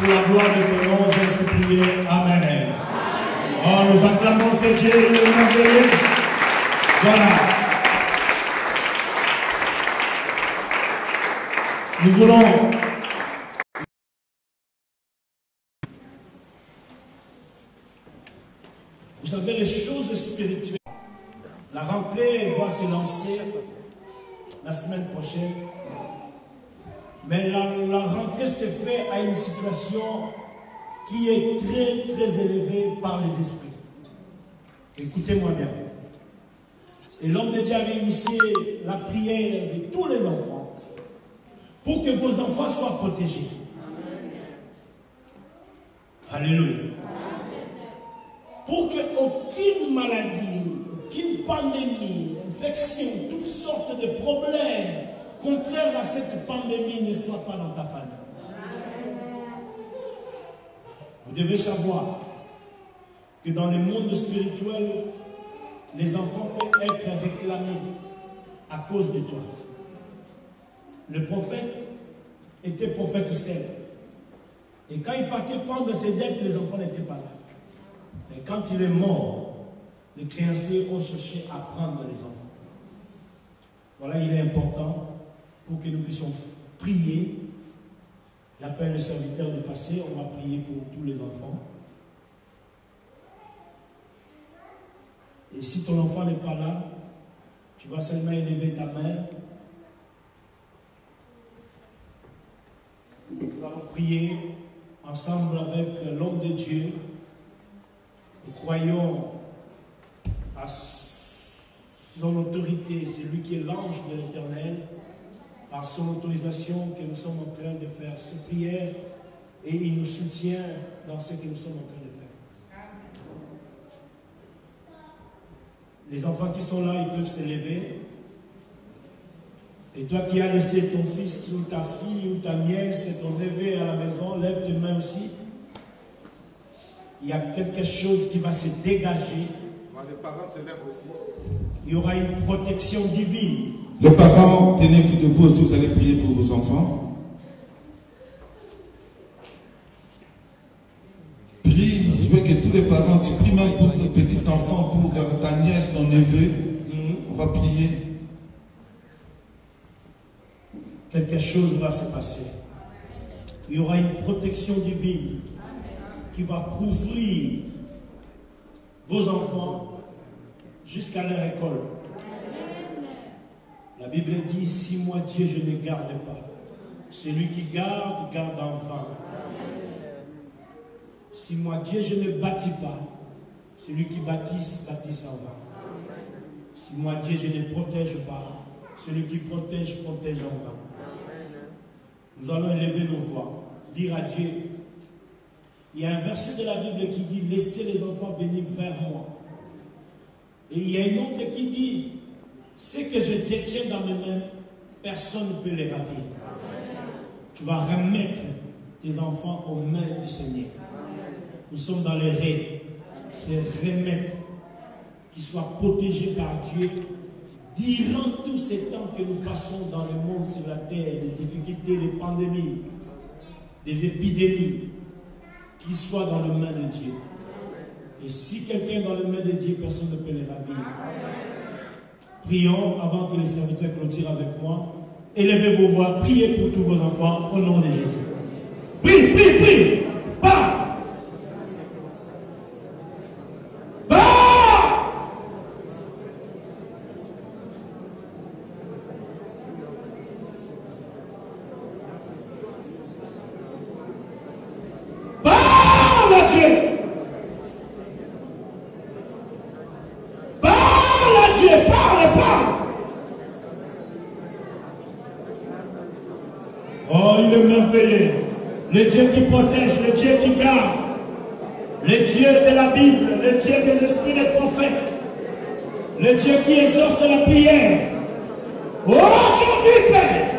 Pour la gloire de ton nom, j'ai ainsi prié. Amen. Oh, nous acclamons ce Dieu, il est merveilleux. Voilà. Nous voulons... Vous savez, les choses spirituelles, la rentrée va se lancer la semaine prochaine. Mais la rentrée se fait à une situation qui est très, très élevée par les esprits. Écoutez-moi bien. Et l'homme de Dieu avait initié la prière de tous les enfants pour que vos enfants soient protégés. Alléluia. Pour qu'aucune maladie, aucune pandémie, infection, toutes sortes de problèmes contraires à cette pandémie ne soient pas dans ta famille. Vous devez savoir que dans le monde spirituel, les enfants peuvent être réclamés à cause de toi. Le prophète était prophète seul. Et quand il partait prendre ses dettes, les enfants n'étaient pas là. Et quand il est mort, les créanciers ont cherché à prendre les enfants. Voilà, il est important pour que nous puissions prier. J'appelle le serviteur de passer, on va prier pour tous les enfants. Et si ton enfant n'est pas là, tu vas seulement élever ta main. Nous allons prier ensemble avec l'homme de Dieu. Nous croyons à son autorité, c'est lui qui est l'ange de l'Éternel, par son autorisation que nous sommes en train de faire cette prière et il nous soutient dans ce que nous sommes en train de faire. Les enfants qui sont là, ils peuvent se lever. Et toi qui as laissé ton fils ou ta fille ou ta nièce, ton bébé à la maison, lève tes mains aussi. Il y a quelque chose qui va se dégager. Les parents se lèvent aussi. Il y aura une protection divine. Les parents, tenez-vous debout si vous allez prier pour vos enfants. Prie, je veux que tous les parents, tu pries même pour ton petit enfant, pour ta nièce, ton neveu. On va prier. Quelque chose va se passer. Il y aura une protection divine qui va couvrir vos enfants jusqu'à leur école. La Bible dit, si moi Dieu je ne garde pas, celui qui garde, garde en vain. Si moi Dieu je ne bâtis pas, celui qui bâtisse, bâtisse en vain. Si moi Dieu je ne protège pas, celui qui protège, protège en vain. Nous allons élever nos voix, dire à Dieu. Il y a un verset de la Bible qui dit, laissez les enfants venir vers moi. Et il y a une autre qui dit, ce que je détiens dans mes mains, personne ne peut les ravir. Tu vas remettre tes enfants aux mains du Seigneur. Nous sommes dans les rêves. C'est remettre, qu'ils soient protégés par Dieu durant tous ces temps que nous passons dans le monde sur la terre, des difficultés, des pandémies, des épidémies, qu'ils soient dans les mains de Dieu. Et si quelqu'un est dans les mains de Dieu, personne ne peut les ravir. Prions avant que les serviteurs clôturent avec moi. Élevez vos voix, priez pour tous vos enfants au nom de Jésus. Prie, prie, prie. Pas. Le Dieu qui protège, le Dieu qui garde, le Dieu de la Bible, le Dieu des esprits des prophètes, le Dieu qui exauce la prière. Aujourd'hui, Père,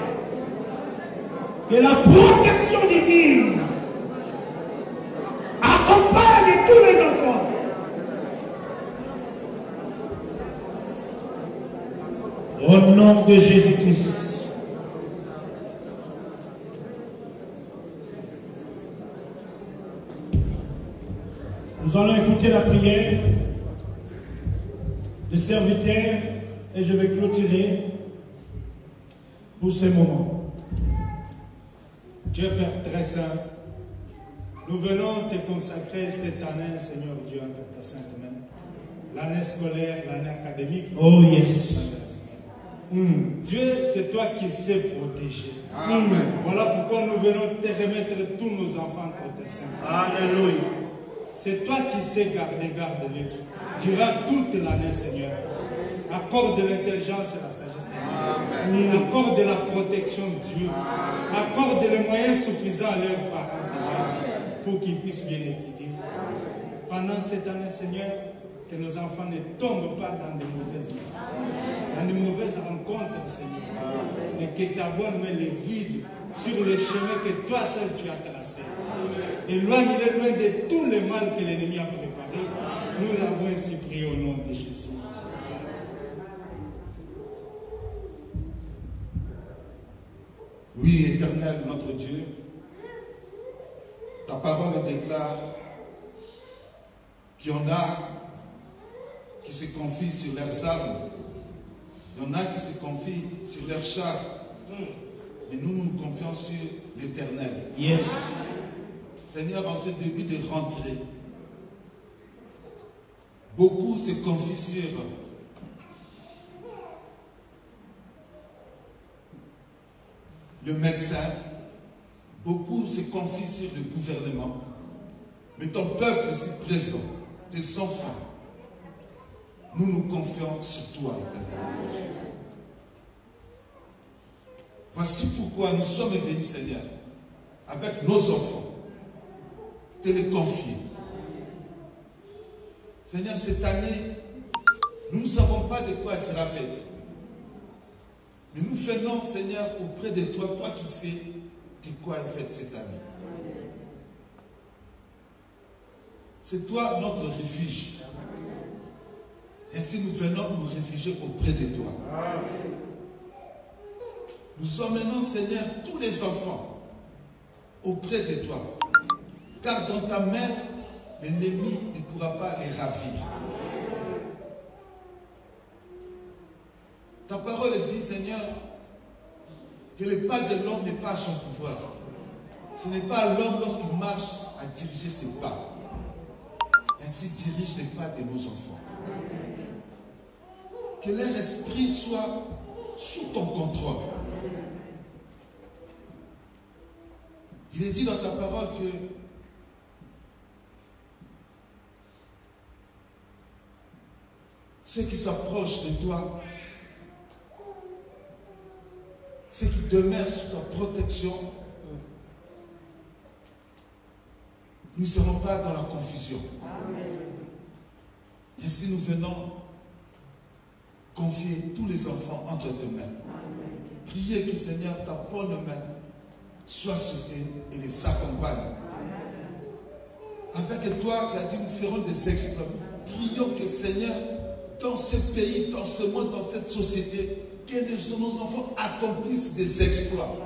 que la protection divine accompagne tous les enfants. Au nom de Jésus-Christ. Nous allons écouter la prière des serviteurs et je vais clôturer pour ce moment. Dieu Père très saint, nous venons te consacrer cette année, Seigneur Dieu, entre ta sainte main. L'année scolaire, l'année académique. Oh yes. Dieu, c'est toi qui sais protéger. Amen. Voilà pourquoi nous venons te remettre tous nos enfants entre tes mains. Alléluia. C'est toi qui sais garder, garde-les. Durant toute l'année, Seigneur. Accorde de l'intelligence et la sagesse, Seigneur. Accorde de la protection, Dieu. Accorde les moyens suffisants à leurs parents, Seigneur, pour qu'ils puissent bien étudier. Pendant cette année, Seigneur, que nos enfants ne tombent pas dans de mauvaises maisons, dans de mauvaises rencontres, Seigneur. Mais que ta bonne main les guide sur le chemin que toi seul tu as tracé. Éloigne-les loin de tout le mal que l'ennemi a préparé. Nous avons ainsi prié au nom de Jésus. Oui, éternel, notre Dieu, ta parole déclare qu'il y en a qui se confient sur leurs armes, il y en a qui se confient sur leurs chars, mais nous nous confions sur l'éternel. Yes. Seigneur, en ce début de rentrée, beaucoup se confient sur le médecin, beaucoup se confient sur le gouvernement, mais ton peuple ici présent, tes enfants, nous nous confions sur toi, éternel. Voici pourquoi nous sommes venus, Seigneur, avec nos enfants, te les confier. Seigneur, cette année, nous ne savons pas de quoi elle sera faite. Mais nous venons, Seigneur, auprès de toi, toi qui sais de quoi est faite cette année. C'est toi notre refuge. Ainsi nous venons nous réfugier auprès de toi. Nous emmenons, Seigneur, tous les enfants auprès de toi. Car dans ta main, l'ennemi ne pourra pas les ravir. Ta parole dit, Seigneur, que le pas de l'homme n'est pas à son pouvoir. Ce n'est pas à l'homme lorsqu'il marche à diriger ses pas. Ainsi dirige les pas de nos enfants. Que leur esprit soit sous ton contrôle. Il est dit dans ta parole que ceux qui s'approchent de toi, ceux qui demeurent sous ta protection, ils ne seront pas dans la confusion. Ainsi nous venons confier tous les enfants entre tes mains. Priez que, Seigneur, ta bonne main soit sur eux et les accompagne. Avec toi, tu as dit, nous ferons des exploits. Prions que, Seigneur, dans ce pays, dans ce monde, dans cette société, que nos enfants accomplissent des exploits.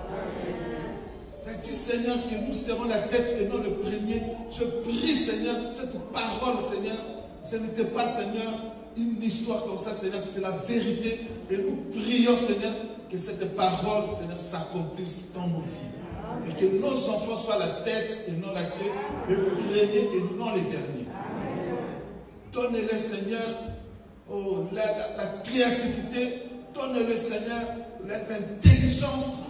Tu as dit, Seigneur, que nous serons la tête et non le premier. Je prie, Seigneur, cette parole, Seigneur, ce n'était pas, Seigneur, une histoire comme ça, Seigneur, c'est la vérité. Et nous prions, Seigneur, que cette parole, Seigneur, s'accomplisse dans nos vies. Et que nos enfants soient la tête et non la queue, le premier et non les derniers. Donne-les, Seigneur, oh, la créativité. Donne-le, Seigneur, l'intelligence.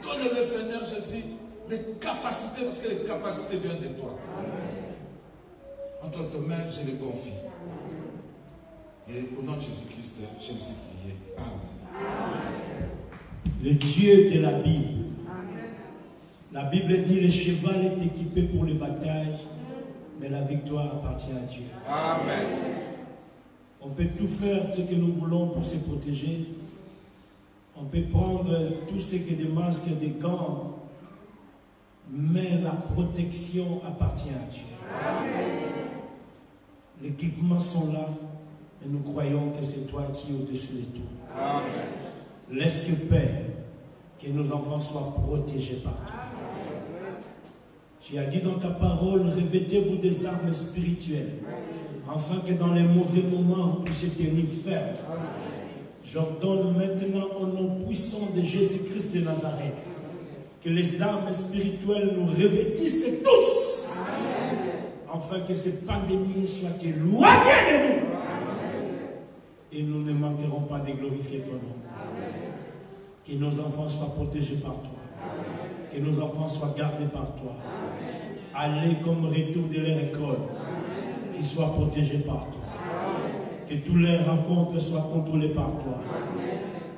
Donne-le, Seigneur Jésus, les capacités, parce que les capacités viennent de toi. Entre tes mains, je les confie. Et au nom de Jésus-Christ, je me suis prié. Amen. Le Dieu de la Bible. La Bible dit, le cheval est équipé pour les batailles, mais la victoire appartient à Dieu. Amen. On peut tout faire ce que nous voulons pour se protéger. On peut prendre tout ce que des masques, des gants, mais la protection appartient à Dieu. Les équipements sont là et nous croyons que c'est toi qui es au-dessus de tout. Amen. Laisse que, Père, que nos enfants soient protégés par toi. Tu as dit dans ta parole, revêtez-vous des armes spirituelles, afin que dans les mauvais moments, vous puissiez tenir ferme. J'ordonne maintenant au nom puissant de Jésus-Christ de Nazareth, que les armes spirituelles nous revêtissent tous, afin que cette pandémie soit éloignée de nous. Et nous ne manquerons pas de glorifier ton nom. Que nos enfants soient protégés par toi. Que nos enfants soient gardés par toi. Aller comme retour de leur école, qu'ils soient protégés par toi. Que tous leurs rencontres soient contrôlés par toi.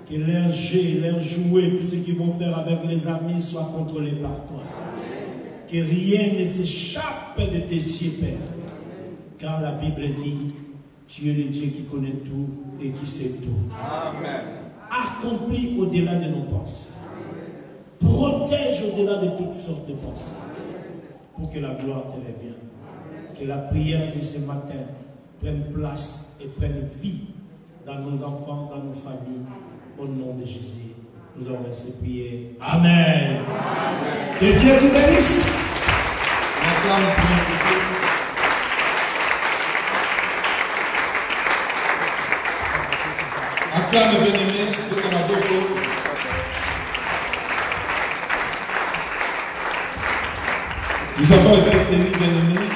Que leurs jets, leurs jouets, tout ce qu'ils vont faire avec les amis soit contrôlé par toi. Que rien ne s'échappe de tes yeux, Père. Car la Bible dit, tu es le Dieu qui connaît tout et qui sait tout. Amen. Accomplis au-delà de nos pensées. Protège au-delà de toutes sortes de pensées. Pour que la gloire te revienne. Que la prière de ce matin prenne place et prenne vie dans nos enfants, dans nos familles. Au nom de Jésus, nous avons ainsi prié. Amen. Amen. Que Dieu te bénisse. Acclame bien-aimé de ton adoko. Nous avons été bénis, bien-aimés,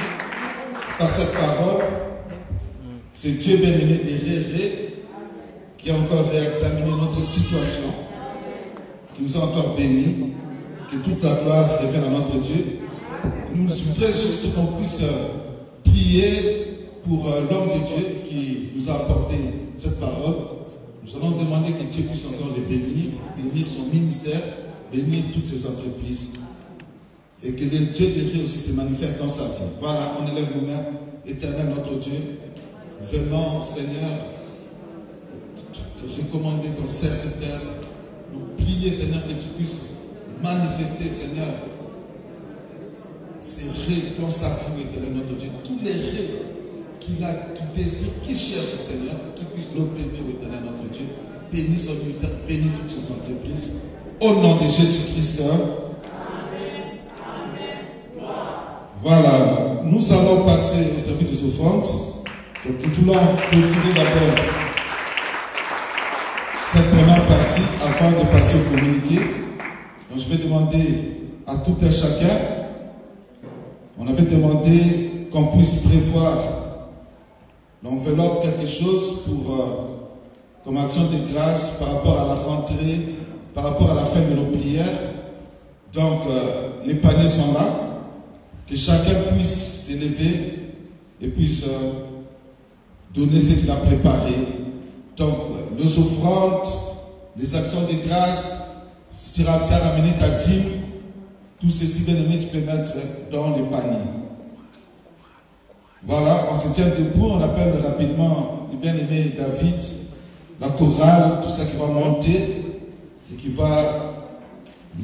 par cette parole. C'est Dieu bien-aimé et qui a encore réexaminé notre situation, qui nous a encore bénis, que toute la gloire revienne à notre Dieu. Nous voudrions juste qu'on puisse prier pour l'homme de Dieu qui nous a apporté cette parole. Nous allons demander que Dieu puisse encore le bénir, bénir son ministère, bénir toutes ses entreprises. Et que le Dieu de Dieu aussi se manifeste dans sa vie. Voilà, on élève nos mains. Éternel notre Dieu, venons Seigneur, te recommander ton serviteur, nous prier Seigneur que tu puisses manifester Seigneur ces rêves dans sa vie, éternel notre Dieu, tous les rêves qu'il a, qu'il désire, qu'il cherche Seigneur, qu'il puisse l'obtenir éternel notre Dieu, bénis son ministère, bénis toutes ses entreprises, au nom de Jésus-Christ. Voilà, nous allons passer au service des offrandes. Donc nous voulons continuer d'abord cette première partie avant de passer au communiqué. Donc je vais demander à tout un chacun, on avait demandé qu'on puisse prévoir l'enveloppe, quelque chose pour comme action de grâce par rapport à la rentrée, par rapport à la fin de nos prières. Donc les paniers sont là. Que chacun puisse s'élever et puisse donner ce qu'il a préparé. Donc, les offrandes, les actions de grâce, si tu as ramené ta dîme, tout ceci, bien aimé, tu peux mettre dans les paniers. Voilà, on se tient debout, on appelle rapidement le bien-aimé David, la chorale, tout ça qui va monter et qui va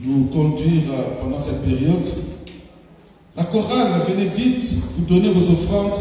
nous conduire pendant cette période. La chorale, venez vite, vous donnez vos offrandes.